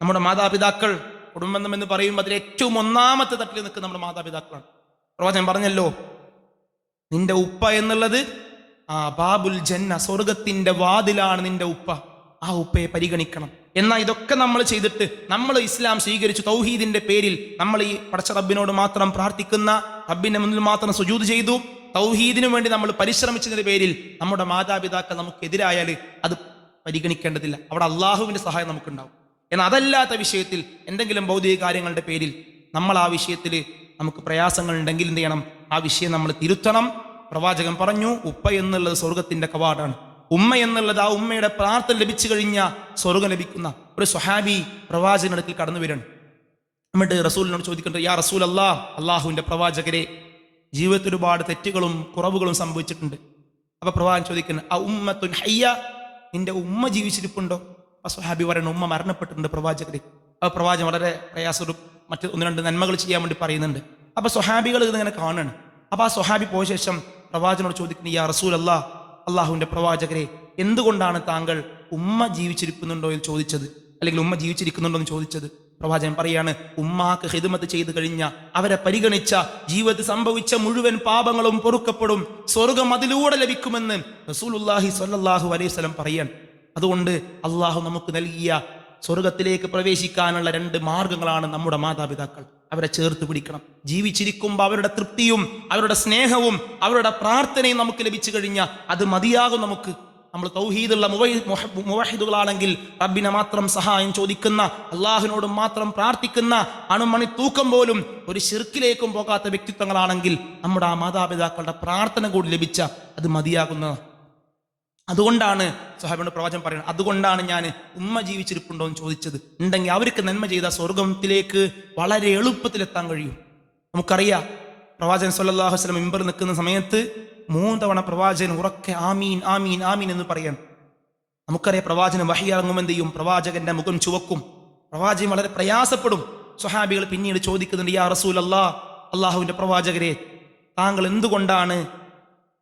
നമ്മുടെ മാതാപിതാക്കൾ, കുടുംബം എന്ന് പറയുമ്പോൾ അതിൽ ഏറ്റവും ഒന്നാമത്തെ തട്ടിൽ നിൽക്കുന്ന നമ്മുടെ മാതാപിതാക്കളാണ്. പ്രവാചകൻ പറഞ്ഞല്ലോ, നിന്റെ ഉപ്പ എന്നുള്ളത് ബാബുൽ ജന്ന, സ്വർഗത്തിന്റെ വാതിലാണ് നിന്റെ ഉപ്പ. ആ ഉപ്പയെ പരിഗണിക്കണം. എന്നാൽ ഇതൊക്കെ നമ്മൾ ചെയ്തിട്ട് നമ്മൾ ഇസ്ലാം സ്വീകരിച്ചു, തൗഹീദിന്റെ പേരിൽ നമ്മൾ ഈ പടച്ച റബ്ബിനോട് മാത്രം പ്രാർത്ഥിക്കുന്ന, റബ്ബിന്റെ മുന്നിൽ മാത്രം സുജൂദ് ചെയ്തു, തൗഹീദിനു വേണ്ടി നമ്മൾ പരിശ്രമിച്ചതിന്റെ പേരിൽ നമ്മുടെ മാതാപിതാക്കൾ നമുക്കെതിരായാൽ അത് പരിഗണിക്കേണ്ടതില്ല. അവിടെ അള്ളാഹുവിന്റെ സഹായം നമുക്കുണ്ടാവും. എന്നാൽ അതല്ലാത്ത വിഷയത്തിൽ എന്തെങ്കിലും ഭൗതിക കാര്യങ്ങളുടെ പേരിൽ നമ്മൾ ആ വിഷയത്തിൽ നമുക്ക് പ്രയാസങ്ങൾ ഉണ്ടെങ്കിൽ എന്ത് ചെയ്യണം? ആ വിഷയം നമ്മൾ തിരുത്തണം. പ്രവാചകൻ പറഞ്ഞു, ഉപ്പ എന്നുള്ളത് സ്വർഗത്തിന്റെ കവാടാണ്. ഉമ്മ എന്നുള്ളത്, ആ ഉമ്മയുടെ പ്രാർത്ഥന ലഭിച്ചു കഴിഞ്ഞാൽ സ്വർഗം ലഭിക്കുന്ന ഒരു സ്വഹാബി പ്രവാചകന്റെ അടുക്കൽ കടന്നു വരണം. എന്നിട്ട് റസൂലിനോട് ചോദിക്കേണ്ടത്, യാ റസൂൽ അല്ലാഹ്, അള്ളാഹുവിന്റെ പ്രവാചകരെ, ജീവിതത്തിൽ ഒരുപാട് തെറ്റുകളും കുറവുകളും സംഭവിച്ചിട്ടുണ്ട്. അപ്പൊ പ്രവാചകൻ ചോദിക്കുന്നത്, ആ ഉമ്മത്തുൻ ഹയ്യ, നിന്റെ ഉമ്മ ജീവിച്ചിരിപ്പുണ്ടോ? ആ സ്വഹാബി പറയുന്നു, ഉമ്മ മരണപ്പെട്ടിട്ടുണ്ട് പ്രവാചകരെ. ആ പ്രവാചകൻ വളരെ പ്രയാസം, മറ്റ് 1-2 നന്മകൾ ചെയ്യാൻ വേണ്ടി പറയുന്നുണ്ട്. അപ്പൊ സ്വഹാബികൾ ഇതിങ്ങനെ കാണുകയാണ്. അപ്പൊ ആ സ്വഹാബി പോയ ശേഷം പ്രവാചകനോട് ചോദിക്കുന്നത്, യാ റസൂൽ അല്ലാഹ്, അള്ളാഹുവിന്റെ പ്രവാചകരെ, എന്തുകൊണ്ടാണ് താങ്കൾ ഉമ്മ ജീവിച്ചിരിക്കുന്നുണ്ടോ എന്ന് ചോദിച്ചത്, അല്ലെങ്കിൽ ഉമ്മ ജീവിച്ചിരിക്കുന്നുണ്ടോ എന്ന് ചോദിച്ചത്? പ്രവാചകൻ പറയാണ്, ഉമ്മാക്ക് ഖിദ്മത്ത് ചെയ്തു കഴിഞ്ഞ, അവരെ പരിഗണിച്ച, ജീവിതത്തിൽ സംഭവിച്ച മുഴുവൻ പാപങ്ങളും പൊറുക്കപ്പെടും, സ്വർഗം അതിലൂടെ ലഭിക്കുമെന്ന് റസൂലുള്ളാഹി സ്വല്ലല്ലാഹു അലൈഹി വസല്ലം പറയാൻ. അതുകൊണ്ട് അള്ളാഹു നമുക്ക് നൽകിയ സ്വർഗത്തിലേക്ക് പ്രവേശിക്കാനുള്ള 2 മാർഗങ്ങളാണ് നമ്മുടെ മാതാപിതാക്കൾ. അവരെ ചേർത്ത് പിടിക്കണം. ജീവിച്ചിരിക്കുമ്പോൾ അവരുടെ തൃപ്തിയും അവരുടെ സ്നേഹവും അവരുടെ പ്രാർത്ഥനയും നമുക്ക് ലഭിച്ചു കഴിഞ്ഞാൽ അത് മതിയാകും നമുക്ക്. നമ്മൾ തൗഹീദുള്ള മുവഹിദുകളാണെങ്കിൽ, റബ്ബിനെ മാത്രം സഹായം ചോദിക്കുന്ന, അള്ളാഹുവിനോട് മാത്രം പ്രാർത്ഥിക്കുന്ന, അണുമണി തൂക്കം പോലും ഒരു ശിർക്കിലേക്കും പോകാത്ത വ്യക്തിത്വങ്ങളാണെങ്കിൽ നമ്മുടെ ആ മാതാപിതാക്കളുടെ പ്രാർത്ഥന കൂടി ലഭിച്ച അത് മതിയാകുന്ന. അതുകൊണ്ടാണ് സ്വഹാബിയുടെ പ്രവാചകൻ പറയുന്നത്, അതുകൊണ്ടാണ് ഞാൻ ഉമ്മ ജീവിച്ചിരിപ്പുണ്ടോ എന്ന് ചോദിച്ചത്. ഉണ്ടെങ്കിൽ അവർക്ക് നന്മ ചെയ്ത സ്വർഗത്തിലേക്ക് വളരെ എളുപ്പത്തിലെത്താൻ കഴിയും. നമുക്കറിയാം, പ്രവാചകൻ സ്വല്ലല്ലാഹു അലൈഹി വസല്ലം മിമ്പറിൽ നിൽക്കുന്ന സമയത്ത് 3 തവണ പ്രവാചകൻ ഉറക്കെ ആമീൻ ആമീൻ ആമീൻ എന്ന് പറയാൻ. നമുക്കറിയാം, പ്രവാചകൻ വഹി ഇറങ്ങുമെന്ത് ചെയ്യും? പ്രവാചകന്റെ മുഖം ചുവക്കും, പ്രവാചകൻ വളരെ പ്രയാസപ്പെടും. സ്വഹാബികൾ പിന്നീട് ചോദിക്കുന്നുണ്ട്, യാ റസൂലല്ലാഹ്, അള്ളാഹുവിന്റെ പ്രവാചകരെ, താങ്കൾ എന്തുകൊണ്ടാണ്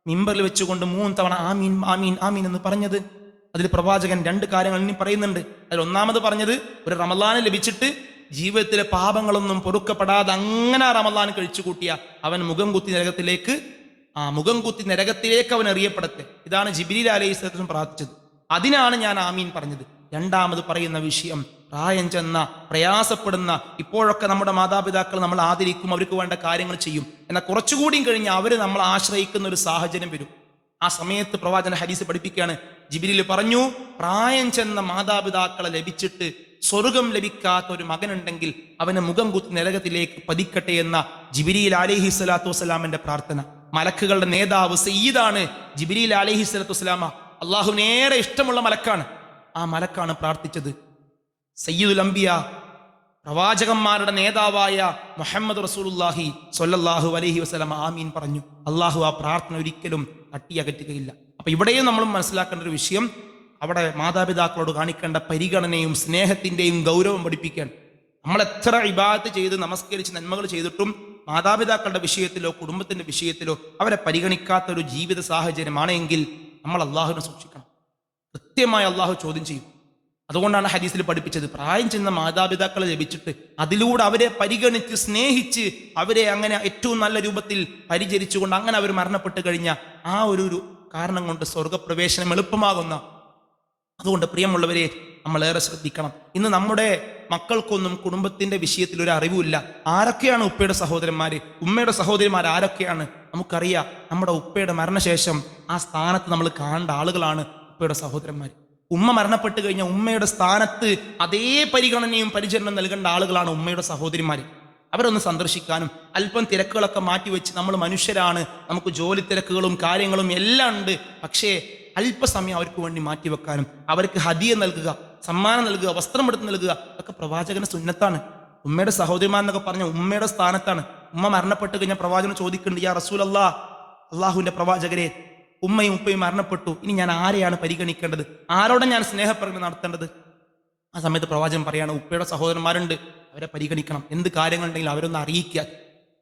മിമ്പറിൽ വെച്ചുകൊണ്ട് 3 തവണ ആമീൻ ആമീൻ ആമീൻ എന്ന് പറഞ്ഞത്? അതിൽ പ്രവാചകൻ 2 കാര്യങ്ങൾ ഇനി പറയുന്നുണ്ട്. അതിൽ ഒന്നാമത് പറഞ്ഞത്, ഒരു റമളാന് ലഭിച്ചിട്ട് ജീവിതത്തിലെ പാപങ്ങളൊന്നും പൊറുക്കപ്പെടാതെ അങ്ങനെ റമളാൻ കഴിച്ചു കൂട്ടിയ അവൻ മുഖം കുത്തി നരകത്തിലേക്ക് അവൻ എറിയപ്പെടട്ടെ. ഇതാണ് ജിബ്രീൽ അലൈഹിസ്സലാം പ്രാർത്ഥിച്ചത്. അതിനാണ് ഞാൻ ആമീൻ പറഞ്ഞത്. രണ്ടാമത് പറയുന്ന വിഷയം, പ്രായം ചെന്ന, പ്രയാസപ്പെടുന്ന, ഇപ്പോഴൊക്കെ നമ്മുടെ മാതാപിതാക്കൾ നമ്മൾ ആദരിക്കും, അവർക്ക് വേണ്ട കാര്യങ്ങൾ ചെയ്യും. എന്നാൽ കുറച്ചുകൂടിയും കഴിഞ്ഞ് അവർ നമ്മൾ ആശ്രയിക്കുന്ന ഒരു സാഹചര്യം വരും. ആ സമയത്ത് പ്രവാചകൻ ഹദീസ് പഠിപ്പിക്കുകയാണ്, ജിബ്രീൽ പറഞ്ഞു, പ്രായം ചെന്ന മാതാപിതാക്കളെ ലഭിച്ചിട്ട് സ്വർഗം ലഭിക്കാത്ത ഒരു മകനുണ്ടെങ്കിൽ അവന് മുഖം കുത്തി നരകത്തിലേക്ക് പതിക്കട്ടെ എന്ന ജിബ്രീൽ അലൈഹി സ്വലാത്തു വസ്സലാമിന്റെ പ്രാർത്ഥന. മലക്കുകളുടെ നേതാവ് സയ്യിദാണ് ജിബ്രീൽ അലൈഹി സ്വലാത്തു വസ്സലാമ. അള്ളാഹുവിനേറെ ഇഷ്ടമുള്ള മലക്കാണ്. ആ മലക്കാണ് പ്രാർത്ഥിച്ചത്. സയ്യിദുൽ അംബിയ, പ്രവാചകന്മാരുടെ നേതാവായ മുഹമ്മദ് റസൂലുള്ളാഹി സ്വല്ലല്ലാഹു അലൈഹി വസല്ലം ആമീൻ പറഞ്ഞു. അള്ളാഹു ആ പ്രാർത്ഥന ഒരിക്കലും തട്ടിയകറ്റുകയില്ല. അപ്പൊ ഇവിടെയും നമ്മൾ മനസ്സിലാക്കേണ്ട ഒരു വിഷയം, അവിടെ മാതാപിതാക്കളോട് കാണിക്കേണ്ട പരിഗണനയും സ്നേഹത്തിന്റെയും ഗൗരവം പഠിപ്പിക്കാൻ. നമ്മൾ എത്ര ഇബാദത്ത് ചെയ്ത് നമസ്കരിച്ച് നന്മകൾ ചെയ്തിട്ടും മാതാപിതാക്കളുടെ വിഷയത്തിലോ കുടുംബത്തിന്റെ വിഷയത്തിലോ അവരെ പരിഗണിക്കാത്ത ഒരു ജീവിത സാഹചര്യമാണെങ്കിൽ നമ്മൾ അള്ളാഹുവിനെ സൂക്ഷിക്കണം. കൃത്യമായി അള്ളാഹു ചോദ്യം ചെയ്യും. അതുകൊണ്ടാണ് ഹദീസിൽ പഠിപ്പിച്ചത്, പ്രായം ചെന്ന മാതാപിതാക്കളെ ലഭിച്ചിട്ട് അതിലൂടെ അവരെ പരിഗണിച്ച് സ്നേഹിച്ച് അവരെ അങ്ങനെ ഏറ്റവും നല്ല രൂപത്തിൽ പരിചരിച്ചുകൊണ്ട് അങ്ങനെ അവർ മരണപ്പെട്ട് കഴിഞ്ഞ ആ ഒരു കാരണം കൊണ്ട് സ്വർഗപ്രവേശനം എളുപ്പമാകുന്ന. അതുകൊണ്ട് പ്രിയമുള്ളവരെ, നമ്മളേറെ ശ്രദ്ധിക്കണം. ഇന്ന് നമ്മുടെ മക്കൾക്കൊന്നും കുടുംബത്തിന്റെ വിഷയത്തിൽ ഒരു അറിവുമില്ല. ആരൊക്കെയാണ് ഉപ്പയുടെ സഹോദരന്മാര്, ഉമ്മയുടെ സഹോദരിമാർ ആരൊക്കെയാണ് നമുക്കറിയാം. നമ്മുടെ ഉപ്പയുടെ മരണശേഷം ആ സ്ഥാനത്ത് നമ്മൾ കാണേണ്ട ആളുകളാണ് ഉപ്പയുടെ സഹോദരന്മാർ. ഉമ്മ മരണപ്പെട്ട് കഴിഞ്ഞാൽ ഉമ്മയുടെ സ്ഥാനത്ത് അതേ പരിഗണനയും പരിചരണം നൽകേണ്ട ആളുകളാണ് ഉമ്മയുടെ സഹോദരിമാർ. അവരൊന്ന് സന്ദർശിക്കാനും അല്പം തിരക്കുകളൊക്കെ മാറ്റിവെച്ച്, നമ്മൾ മനുഷ്യരാണ്, നമുക്ക് ജോലി തിരക്കുകളും കാര്യങ്ങളും എല്ലാം ഉണ്ട്, പക്ഷേ അല്പസമയം അവർക്ക് വേണ്ടി മാറ്റിവെക്കാനും അവർക്ക് ഹദിയ നൽകുക, സമ്മാനം നൽകുക, വസ്ത്രം എടുത്ത് നൽകുക, ഒക്കെ പ്രവാചകന്റെ സുന്നത്താണ്. ഉമ്മയുടെ സഹോദരിമാരെന്നൊക്കെ പറഞ്ഞ ഉമ്മയുടെ സ്ഥാനത്താണ്. ഉമ്മ മരണപ്പെട്ട് കഴിഞ്ഞാൽ പ്രവാചകൻ ചോദിക്കുന്നുണ്ട്, യാ റസൂലല്ലാഹ്, അള്ളാഹുവിന്റെ പ്രവാചകരെ, ഉമ്മയും ഉപ്പയും മരണപ്പെട്ടു, ഇനി ഞാൻ ആരെയാണ് പരിഗണിക്കേണ്ടത്? ആരോടെ ഞാൻ സ്നേഹപ്രകടനം നടത്തേണ്ടത്? ആ സമയത്ത് പ്രവാചകൻ പറയാണ്, ഉപ്പയുടെ സഹോദരന്മാരുണ്ട്, അവരെ പരിഗണിക്കണം. എന്ത് കാര്യങ്ങളുണ്ടെങ്കിലും അവരൊന്ന് അറിയിക്കുക.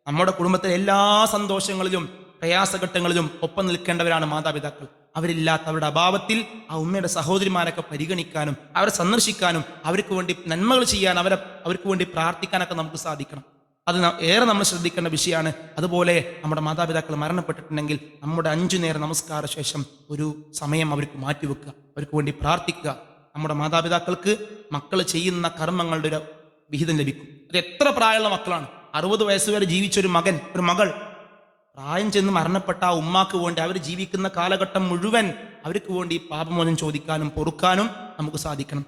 നമ്മുടെ കുടുംബത്തിലെ എല്ലാ സന്തോഷങ്ങളിലും പ്രയാസഘട്ടങ്ങളിലും ഒപ്പം നിൽക്കേണ്ടവരാണ് മാതാപിതാക്കൾ. അവരില്ലാത്ത അവരുടെ അഭാവത്തിൽ ആ ഉമ്മയുടെ സഹോദരിമാരൊക്കെ പരിഗണിക്കാനും അവരെ സന്ദർശിക്കാനും അവർക്ക് വേണ്ടി നന്മകൾ ചെയ്യാൻ അവർക്ക് വേണ്ടി പ്രാർത്ഥിക്കാനൊക്കെ നമുക്ക് സാധിക്കണം. അത് ഏറെ നമ്മൾ ശ്രദ്ധിക്കേണ്ട വിഷയമാണ്. അതുപോലെ നമ്മുടെ മാതാപിതാക്കൾ മരണപ്പെട്ടിട്ടുണ്ടെങ്കിൽ നമ്മുടെ 5 നേരം നമസ്കാര ശേഷം ഒരു സമയം അവർക്ക് മാറ്റിവെക്കുക, അവർക്ക് വേണ്ടി പ്രാർത്ഥിക്കുക. നമ്മുടെ മാതാപിതാക്കൾക്ക് മക്കൾ ചെയ്യുന്ന കർമ്മങ്ങളുടെ ഒരു വിഹിതം ലഭിക്കും. അത് എത്ര പ്രായമുള്ള മക്കളാണ്, 60 വയസ്സ് വരെ ജീവിച്ചൊരു മകൻ, ഒരു മകൾ പ്രായം ചെന്ന് മരണപ്പെട്ട ആ ഉമ്മാക്ക് വേണ്ടി അവർ ജീവിക്കുന്ന കാലഘട്ടം മുഴുവൻ അവർക്ക് വേണ്ടി പാപമോചനം ചോദിക്കാനും പൊറുക്കാനും നമുക്ക് സാധിക്കണം.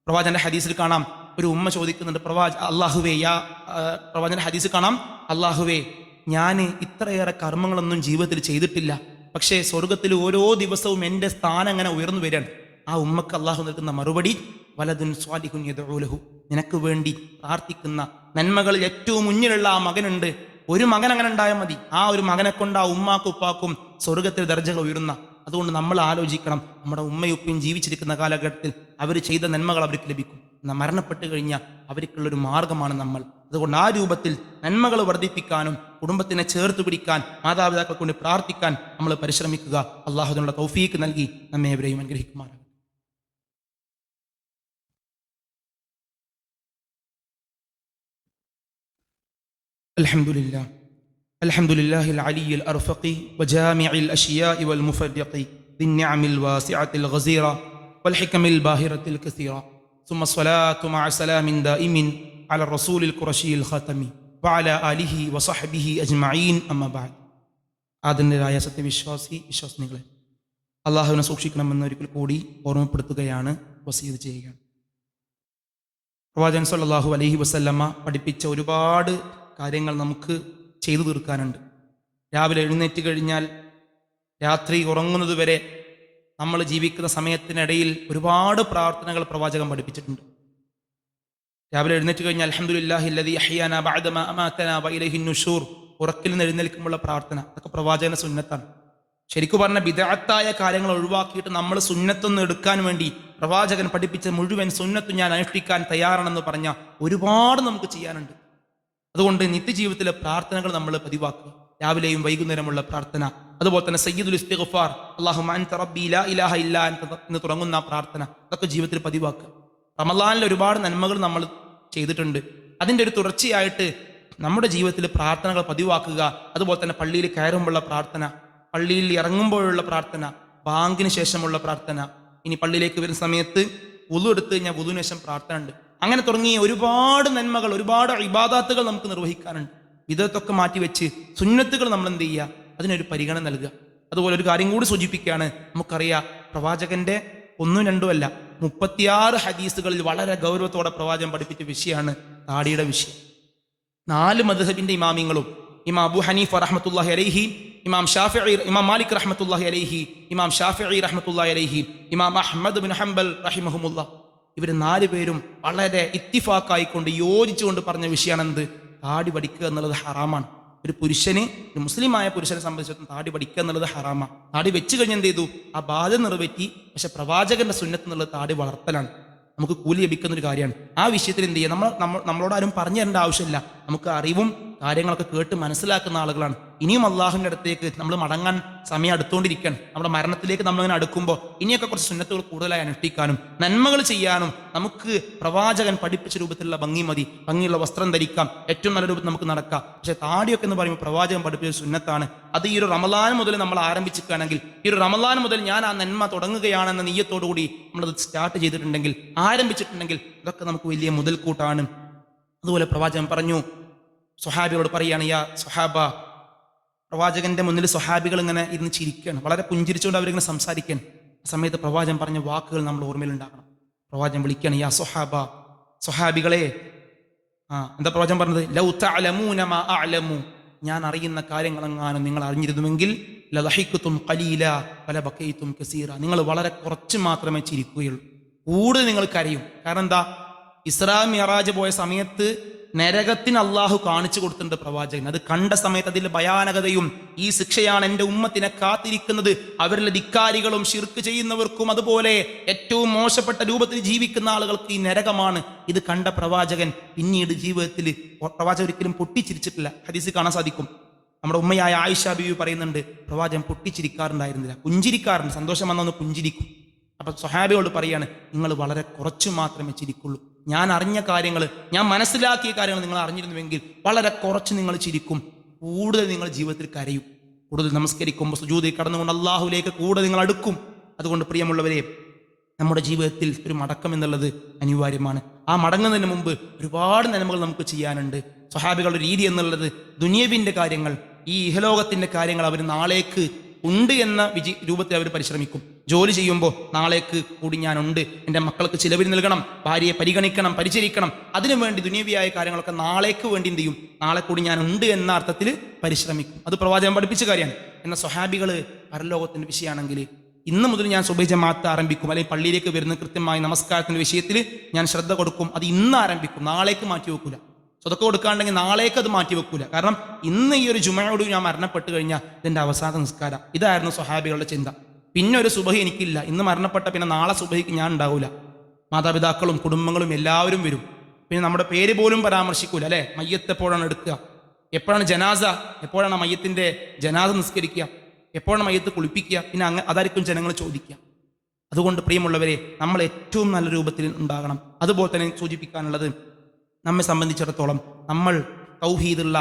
പ്രവാചകന്റെ ഹദീസിൽ കാണാം, ഒരു ഉമ്മ ചോദിക്കുന്നുണ്ട്, പ്രവാചകന്റെ ഹദീസിൽ കാണാം, അള്ളാഹുവേ, ഞാൻ ഇത്രയേറെ കർമ്മങ്ങളൊന്നും ജീവിതത്തിൽ ചെയ്തിട്ടില്ല, പക്ഷേ സ്വർഗത്തിൽ ഓരോ ദിവസവും എൻ്റെ സ്ഥാനം അങ്ങനെ ഉയർന്നു വരികയാണ്. ആ ഉമ്മക്ക് അള്ളാഹു നൽകുന്ന മറുപടി, വലദുൻ സ്വാലിഹുൻ യദ്ഉ ലഹു, നിനക്ക് വേണ്ടി പ്രാർത്ഥിക്കുന്ന നന്മകളിൽ ഏറ്റവും മുന്നിലുള്ള ആ മകനുണ്ട്. ഒരു മകൻ അങ്ങനെ ഉണ്ടായാൽ മതി. ആ ഒരു മകനെ കൊണ്ട് ആ ഉമ്മാക്കും ഉപ്പാക്കും സ്വർഗത്തിൽ ദർജകൾ ഉയരുന്ന. അതുകൊണ്ട് നമ്മൾ ആലോചിക്കണം, നമ്മുടെ ഉമ്മയും ഉപ്പയും ജീവിച്ചിരിക്കുന്ന കാലഘട്ടത്തിൽ അവർ ചെയ്ത നന്മകൾ അവർക്ക് ലഭിക്കും. എന്നാൽ മരണപ്പെട്ട് കഴിഞ്ഞാൽ അവർക്കുള്ളൊരു മാർഗമാണ് നമ്മൾ. അതുകൊണ്ട് ആ രൂപത്തിൽ നന്മകൾ വർദ്ധിപ്പിക്കാനും കുടുംബത്തിനെ ചേർത്ത് പിടിക്കാൻ മാതാപിതാക്കളെ കൊണ്ട് പ്രാർത്ഥിക്കാൻ നമ്മൾ പരിശ്രമിക്കുക. അള്ളാഹു അതിനുള്ള തൗഫീക്ക് നൽകി നമ്മെ ഏവരെയും അനുഗ്രഹിക്കുമാറാകട്ടെ. الحمد لله. الحمد لله العلي الأرفق وجامع الأشياء والمفرق ذي النعم الواسعة الغزيرة والحكم الباهرة الكثيرة ثم الصلاة مع سلام دائم على الرسول القرشي الخاتم وعلى آله وصحبه أجمعين أما بعد. ആദരനായ സത്യവിശ്വാസികളെ, അള്ളാഹുവിനെ സൂക്ഷിക്കണമെന്നൊരിക്കൽ കൂടി ഓർമ്മപ്പെടുത്തുകയാണ്, വസീയത്ത് ചെയ്യുകയാണ്. പ്രവാചകൻ സല്ലല്ലാഹു അലൈഹി വസല്ലമ പഠിപ്പിച്ച ഒരുപാട് കാര്യങ്ങൾ നമുക്ക് ചെയ്തു തീർക്കാനുണ്ട്. രാവിലെ എഴുന്നേറ്റ് കഴിഞ്ഞാൽ രാത്രി ഉറങ്ങുന്നതുവരെ നമ്മൾ ജീവിക്കുന്ന സമയത്തിനിടയിൽ ഒരുപാട് പ്രാർത്ഥനകൾ പ്രവാചകൻ പഠിപ്പിച്ചിട്ടുണ്ട്. രാവിലെ എഴുന്നേറ്റ് കഴിഞ്ഞാൽ അൽഹംദുലില്ലാഹി അല്ലദീ അഹ്യാനാ ബഅദമാ അമാതനാ വഇലൈഹിൻ നുശൂർ, ഉറക്കിൽ നിന്ന് എഴുന്നേൽക്കുമ്പോഴുള്ള പ്രാർത്ഥന, അതൊക്കെ പ്രവാചകന്റെ സുന്നത്താണ്. ശരിക്കും പറഞ്ഞ ബിദഅത്തായ കാര്യങ്ങൾ ഒഴിവാക്കിയിട്ട് നമ്മൾ സുന്നത്തൊന്ന് എടുക്കാൻ വേണ്ടി പ്രവാചകൻ പഠിപ്പിച്ച മുഴുവൻ സുന്നത്തും ഞാൻ അനുഷ്ഠിക്കാൻ തയ്യാറാണെന്ന് പറഞ്ഞ ഒരുപാട് നമുക്ക് ചെയ്യാനുണ്ട്. അതുകൊണ്ട് നിത്യജീവിതത്തിലെ പ്രാർത്ഥനകൾ നമ്മൾ പതിവാക്കുക. രാവിലെയും വൈകുന്നേരമുള്ള പ്രാർത്ഥന, അതുപോലെ തന്നെ സയ്യിദുൽ ഇസ്തിഗ്ഫാർ, അല്ലാഹുമ്മ അൻത റബ്ബി ലാ ഇലാഹ ഇല്ലാ അൻത എന്ന് തുടങ്ങുന്ന പ്രാർത്ഥന, അതൊക്കെ ജീവിതത്തിൽ പതിവാക്കുക. റമളാനിൽ ഒരുപാട് നന്മകൾ നമ്മൾ ചെയ്തിട്ടുണ്ട്. അതിൻ്റെ ഒരു തുടർച്ചയായിട്ട് നമ്മുടെ ജീവിതത്തിൽ പ്രാർത്ഥനകൾ പതിവാക്കുക. അതുപോലെ തന്നെ പള്ളിയിൽ കയറുമ്പോഴുള്ള പ്രാർത്ഥന, പള്ളിയിൽ ഇറങ്ങുമ്പോഴുള്ള പ്രാർത്ഥന, ബാങ്കിന് ശേഷമുള്ള പ്രാർത്ഥന, ഇനി പള്ളിയിലേക്ക് വരുന്ന സമയത്ത് വുളു എടുത്തു കഴിഞ്ഞാൽ വുളുവിന് ശേഷം പ്രാർത്ഥന ഉണ്ട്. അങ്ങനെ തുടങ്ങിയ ഒരുപാട് നന്മകൾ, ഒരുപാട് ഇബാദാത്തുകൾ നമുക്ക് നിർവഹിക്കാനുണ്ട്. വിദഅത്തൊക്കെ മാറ്റിവെച്ച് സുന്നത്തുകൾ നമ്മൾ എന്ത് ചെയ്യുക, അതിനൊരു പരിഗണന നൽകുക. അതുപോലെ ഒരു കാര്യം കൂടി സൂചിപ്പിക്കുകയാണ്. നമുക്കറിയാം, പ്രവാചകന്റെ 1, 2 അല്ല 36 ഹദീസുകളിൽ വളരെ ഗൗരവത്തോടെ പ്രവാചകൻ പഠിപ്പിച്ച വിഷയമാണ് താടിയുടെ വിഷയം. 4 മദ്ഹബിന്റെ ഇമാമിങ്ങളും, ഇമാം അബൂ ഹനീഫ റഹ്മത്തുള്ളാഹി അലൈഹി, ഇമാം ഷാഫിഈ, ഇമാം മാലിക് റഹ്മത്തുള്ളാഹി അലൈഹി, ഇമാം ഷാഫിഈ റഹ്മത്തുള്ളാഹി അലൈഹി, ഇമാം അഹ്മദ് ബിൻ ഹംബൽ റഹിമഹുമുല്ലാ, ഇവർ 4 പേരും വളരെ ഇത്തിഫാക്കായിക്കൊണ്ട് യോജിച്ചുകൊണ്ട് പറഞ്ഞ വിഷയമാണ് എന്ത്, താടി പഠിക്കുക എന്നുള്ളത് ഹറാമാണ്. ഒരു പുരുഷന്, ഒരു മുസ്ലിമായ പുരുഷനെ സംബന്ധിച്ചിടത്തോളം താടി പഠിക്കുക എന്നുള്ളത് ഹറാമാണ്. താടി വെച്ച് കഴിഞ്ഞ് എന്ത് ചെയ്തു, ആ ബാധ്യത നിറവേറ്റി. പക്ഷെ പ്രവാചകന്റെ സുന്നത്ത് എന്നുള്ളത് താടി വളർത്തലാണ്, നമുക്ക് കൂലി ലഭിക്കുന്ന ഒരു കാര്യമാണ്. ആ വിഷയത്തിൽ എന്ത് ചെയ്യുക, നമ്മളോട് ആരും പറഞ്ഞു തരേണ്ട ആവശ്യമില്ല. നമുക്ക് അറിവും കാര്യങ്ങളൊക്കെ കേട്ട് മനസ്സിലാക്കുന്ന ആളുകളാണ്. ഇനിയും അള്ളാഹുവിൻ്റെ അടുത്തേക്ക് നമ്മൾ മടങ്ങാൻ സമയം അടുത്തുകൊണ്ടിരിക്കുകയാണ്. നമ്മുടെ മരണത്തിലേക്ക് നമ്മളിങ്ങനെ അടുക്കുമ്പോൾ ഇനിയൊക്കെ കുറച്ച് സുന്നത്തുകൾ കൂടുതലായി അനുഷ്ഠിക്കാനും നന്മകൾ ചെയ്യാനും നമുക്ക് പ്രവാചകൻ പഠിപ്പിച്ച രൂപത്തിലുള്ള ഭംഗി മതി. ഭംഗിയുള്ള വസ്ത്രം ധരിക്കാം, ഏറ്റവും നല്ല രൂപത്തിൽ നമുക്ക് നടക്കാം. പക്ഷേ താടിയൊക്കെ എന്ന് പറയുമ്പോൾ പ്രവാചകൻ പഠിപ്പിച്ച സുന്നത്താണ്. അത് ഈ ഒരു റമളാൻ മുതൽ നമ്മൾ ആരംഭിച്ചിരിക്കുകയാണെങ്കിൽ, ഈ ഒരു റമളാൻ മുതൽ ഞാൻ ആ നന്മ തുടങ്ങുകയാണെന്ന നിയ്യത്തോടു കൂടി നമ്മളത് സ്റ്റാർട്ട് ചെയ്തിട്ടുണ്ടെങ്കിൽ, ആരംഭിച്ചിട്ടുണ്ടെങ്കിൽ, ഇതൊക്കെ നമുക്ക് വലിയ മുതൽക്കൂട്ടാണ്. അതുപോലെ പ്രവാചകൻ പറഞ്ഞു, സ്വഹാബികളോട് പറയാണ്, യാ സ്വഹാബ, പ്രവാചകന്റെ മുന്നിൽ സ്വഹാബികൾ ഇങ്ങനെ ഇരുന്ന് ചിരിക്കുകയാണ്, വളരെ പുഞ്ചിരിച്ചുകൊണ്ട് അവരിങ്ങനെ സംസാരിക്കാൻ. ആ സമയത്ത് പ്രവാചകൻ പറഞ്ഞ വാക്കുകൾ നമ്മൾ ഓർമ്മയിലുണ്ടാക്കണം. പ്രവാചകൻ വിളിക്കുകയാണ്, യാ സ്വഹാബ, സ്വഹാബികളെ. എന്താ പ്രവാചകൻ പറഞ്ഞത്, ലൗ തഅലമൂന മാ അഅലമു, ഞാൻ അറിയുന്ന കാര്യങ്ങളെങ്ങാനും നിങ്ങൾ അറിഞ്ഞിരുന്നുവെങ്കിൽ ലളഹിഖ്തും ഖലീല വലബഖൈതും കസീറ, നിങ്ങൾ വളരെ കുറച്ച് മാത്രമേ ചിരിക്കുകയുള്ളൂ, കൂടുതൽ നിങ്ങൾ കരയും. കാരണം എന്താ, ഇസ്രാ മിഅറാജ് പോയ സമയത്ത് നരകത്തിന് അള്ളാഹു കാണിച്ചു കൊടുത്തിട്ടുണ്ട് പ്രവാചകൻ. അത് കണ്ട സമയത്ത് അതിലെ ഭയാനകതയും, ഈ ശിക്ഷയാണ് എൻ്റെ ഉമ്മത്തിനെ കാത്തിരിക്കുന്നത്, അവരിലെ ധിക്കാരികളും ശിർക്ക് ചെയ്യുന്നവർക്കും അതുപോലെ ഏറ്റവും മോശപ്പെട്ട രൂപത്തിൽ ജീവിക്കുന്ന ആളുകൾക്ക് ഈ നരകമാണ്. ഇത് കണ്ട പ്രവാചകൻ പിന്നീട് ജീവിതത്തിൽ പ്രവാചകൻ ഒരിക്കലും പൊട്ടിച്ചിരിച്ചിട്ടില്ല. ഹദീസിൽ കാണാൻ സാധിക്കും. നമ്മുടെ ഉമ്മയായ ആയിഷ ബീവി പറയുന്നുണ്ട്, പ്രവാചകൻ പൊട്ടിച്ചിരിക്കാറുണ്ടായിരുന്നില്ല, പുഞ്ചിരിക്കാറുണ്ട്, സന്തോഷം വന്നൊന്ന് പുഞ്ചിരിക്കും. അപ്പൊ സ്വഹാബിയോട് പറയാണ്, നിങ്ങൾ വളരെ കുറച്ച് മാത്രമേ ചിരിക്കുള്ളൂ. ഞാൻ അറിഞ്ഞ കാര്യങ്ങൾ, ഞാൻ മനസ്സിലാക്കിയ കാര്യങ്ങൾ നിങ്ങൾ അറിഞ്ഞിരുന്നുവെങ്കിൽ വളരെ കുറച്ച് നിങ്ങൾ ചിരിക്കും, കൂടുതൽ നിങ്ങൾ ജീവിതത്തിൽ കരയും. കൂടുതൽ നമസ്കരിക്കുമ്പോൾ സുജൂദിൽ കടന്നുകൊണ്ട് അള്ളാഹുലേക്ക് കൂടുതൽ നിങ്ങൾ അടുക്കും. അതുകൊണ്ട് പ്രിയമുള്ളവരെ, നമ്മുടെ ജീവിതത്തിൽ ഒരു മടക്കം എന്നുള്ളത് അനിവാര്യമാണ്. ആ മടങ്ങുന്നതിന് മുമ്പ് ഒരുപാട് നന്മകൾ നമുക്ക് ചെയ്യാനുണ്ട്. സ്വഹാബികളുടെ രീതി എന്നുള്ളത് ദുനിയവിൻ്റെ കാര്യങ്ങൾ, ഈ ഇഹലോകത്തിൻ്റെ കാര്യങ്ങൾ അവർ നാളേക്ക് ഉണ്ട് എന്ന രൂപത്തിൽ അവർ പരിശ്രമിക്കും. ജോലി ചെയ്യുമ്പോൾ നാളേക്ക് കൂടി ഞാനുണ്ട്, എൻ്റെ മക്കൾക്ക് ചിലവിൽ നൽകണം, ഭാര്യയെ പരിഗണിക്കണം, പരിചരിക്കണം, അതിനുവേണ്ടി ദുനിയവിയായ കാര്യങ്ങളൊക്കെ നാളേക്ക് വേണ്ടി എന്ത് ചെയ്യും, നാളെ കൂടി ഞാനുണ്ട് എന്ന അർത്ഥത്തിൽ പരിശ്രമിക്കും. അത് പ്രവാചകൻ പഠിപ്പിച്ച കാര്യമാണ്. എന്നാൽ സ്വഹാബികൾ പരലോകത്തിൻ്റെ വിഷയമാണെങ്കിൽ, ഇന്ന് മുതൽ ഞാൻ സുബഹി ജമാഅത്ത് ആരംഭിക്കും, അല്ലെങ്കിൽ പള്ളിയിലേക്ക് വരുന്ന കൃത്യമായി നമസ്കാരത്തിൻ്റെ വിഷയത്തിൽ ഞാൻ ശ്രദ്ധ കൊടുക്കും, അത് ഇന്ന് ആരംഭിക്കും, നാളേക്ക് മാറ്റി വെക്കൂല. സ്വതക്ക കൊടുക്കാണ്ടെങ്കിൽ നാളേക്ക് അത് മാറ്റി വെക്കൂല. കാരണം ഇന്ന് ഈ ഒരു ജുമയോട് ഞാൻ മരണപ്പെട്ട് കഴിഞ്ഞാൽ ഇതിൻ്റെ അവസാന നിസ്കാരം. ഇതായിരുന്നു സ്വഹാബികളുടെ ചിന്ത. പിന്നെ ഒരു സുബഹി എനിക്കില്ല, ഇന്ന് മരണപ്പെട്ട പിന്നെ നാളെ സുബഹിക്ക് ഞാൻ ഉണ്ടാവില്ല. മാതാപിതാക്കളും കുടുംബങ്ങളും എല്ലാവരും വരും. പിന്നെ നമ്മുടെ പേര് പോലും പരാമർശിക്കൂല, അല്ലേ? മയ്യത്ത് എപ്പോഴാണ് എടുക്കുക, എപ്പോഴാണ് ജനാസ, എപ്പോഴാണ് മയ്യത്തിൻ്റെ ജനാസ നിസ്കരിക്കുക, എപ്പോഴാണ് മയ്യത്ത് കുളിപ്പിക്കുക, പിന്നെ അതായിരിക്കും ജനങ്ങൾ ചോദിക്കുക. അതുകൊണ്ട് പ്രിയമുള്ളവരെ, നമ്മൾ ഏറ്റവും നല്ല രൂപത്തിൽ ഉണ്ടാകണം. അതുപോലെ തന്നെ സൂചിപ്പിക്കാനുള്ളത്, നമ്മെ സംബന്ധിച്ചിടത്തോളം നമ്മൾ തൗഹീദുള്ള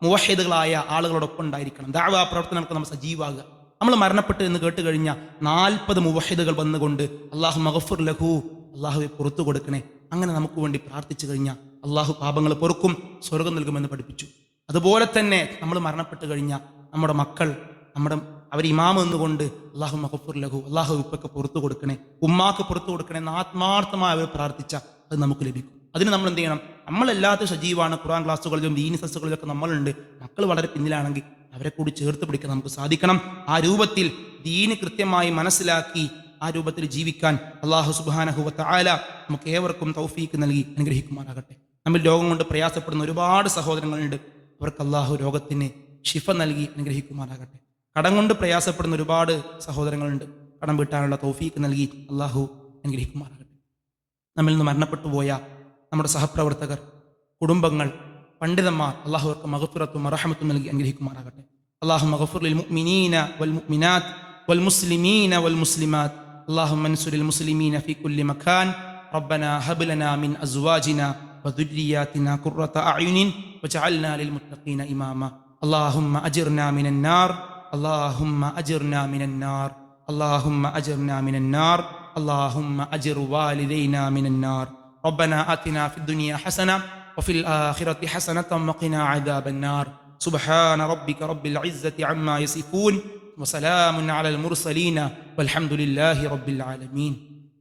മുവഹിദുകളായ ആളുകളോടൊപ്പം ഉണ്ടായിരിക്കണം. ദഅവാ പ്രവർത്തനങ്ങൾക്ക് നമ്മൾ സജീവാകുക. നമ്മൾ മരണപ്പെട്ടു എന്ന് കേട്ട് കഴിഞ്ഞാൽ 40 മുവഹിദുകൾ വന്നുകൊണ്ട് അല്ലാഹു മഗ്ഫിർ ലഹു, അള്ളാഹുവെ പുറത്തു കൊടുക്കണേ, അങ്ങനെ നമുക്ക് വേണ്ടി പ്രാർത്ഥിച്ചു കഴിഞ്ഞാൽ അള്ളാഹു പാപങ്ങൾ പൊറുക്കും, സ്വർഗം നൽകുമെന്ന് പഠിപ്പിച്ചു. അതുപോലെ തന്നെ നമ്മൾ മരണപ്പെട്ട് കഴിഞ്ഞാൽ നമ്മുടെ മക്കൾ അവർ ഇമാമ് എന്നുകൊണ്ട് അല്ലാഹു മഗ്ഫിർ ലഹു, അള്ളാഹു ഉപ്പയ്ക്ക് പുറത്തു കൊടുക്കണേ, ഉമ്മാക്ക് പുറത്തു കൊടുക്കണേ എന്ന് ആത്മാർത്ഥമായി അവർ പ്രാർത്ഥിച്ച അത് നമുക്ക് ലഭിക്കും. അതിന് നമ്മൾ എന്ത് ചെയ്യണം? നമ്മളെല്ലാത്തും സജീവമാണ്. ഖുർആൻ ക്ലാസ്സുകളിലും ദീനി സദസ്സുകളിലൊക്കെ നമ്മളുണ്ട്. മക്കൾ വളരെ പിന്നിലാണെങ്കിൽ അവരെ കൂടി ചേർത്ത് പിടിക്കാൻ നമുക്ക് സാധിക്കണം. ആ രൂപത്തിൽ ദീന് കൃത്യമായി മനസ്സിലാക്കി ആ രൂപത്തിൽ ജീവിക്കാൻ അല്ലാഹു സുബ്ഹാനഹു വ തആല നമുക്ക് ഏവർക്കും തൗഫീക്ക് നൽകി അനുഗ്രഹിക്കുമാറാകട്ടെ. നമ്മൾ രോഗം കൊണ്ട് പ്രയാസപ്പെടുന്ന ഒരുപാട് സഹോദരങ്ങളുണ്ട്. അവർക്ക് അല്ലാഹു രോഗത്തിന് ശിഫ നൽകി അനുഗ്രഹിക്കുമാറാകട്ടെ. കടം കൊണ്ട് പ്രയാസപ്പെടുന്ന ഒരുപാട് സഹോദരങ്ങളുണ്ട്. കടം വീട്ടാനുള്ള തൗഫീക്ക് നൽകി അല്ലാഹു അനുഗ്രഹിക്കുമാറാകട്ടെ. നമ്മിൽ നിന്ന് മരണപ്പെട്ടു പോയ നമ്മുടെ സഹപ്രവർത്തകർ, കുടുംബങ്ങൾ, പണ്ഡിതന്മാർ, അല്ലാഹു അവർക്ക് മഗ്ഫിറത്തും മർഹമത്തും നൽകി അനുഗ്രഹിക്കുമാറാകട്ടെ. അല്ലാഹുമ്മ ഗഫിർ ലിൽ മുഅ്മിനീന വൽ മുഅ്മിനാത്ത് വൽ മുസ്ലിമീന വൽ മുസ്ലിമാത്ത്. അല്ലാഹുമ്മ അൻസുരിൽ മുസ്ലിമീന ഫീ കുല്ലി മകാൻ. റബ്ബനാ ഹബ് ലനാ മിൻ അസ്വാജിനാ വദുർരിയാതിനാ ഖുർറത അഅ്യുനിൻ വജഅൽനാ ലിൽ മുത്തഖീന ഇമാമ. അല്ലാഹുമ്മ അജിർനാ മിനൻ നാർ. അല്ലാഹുമ്മ അജിർനാ മിനൻ നാർ. അല്ലാഹുമ്മ അജിർനാ മിനൻ നാർ. അല്ലാഹുമ്മ അജിർ വാലിദൈനാ മിനൻ നാർ. ربنا آتنا في الدنيا حسنة وفي الآخرة حسنة وقنا عذاب النار. سبحان ربك رب العزة عما يصفون وسلام على المرسلين والحمد لله رب العالمين.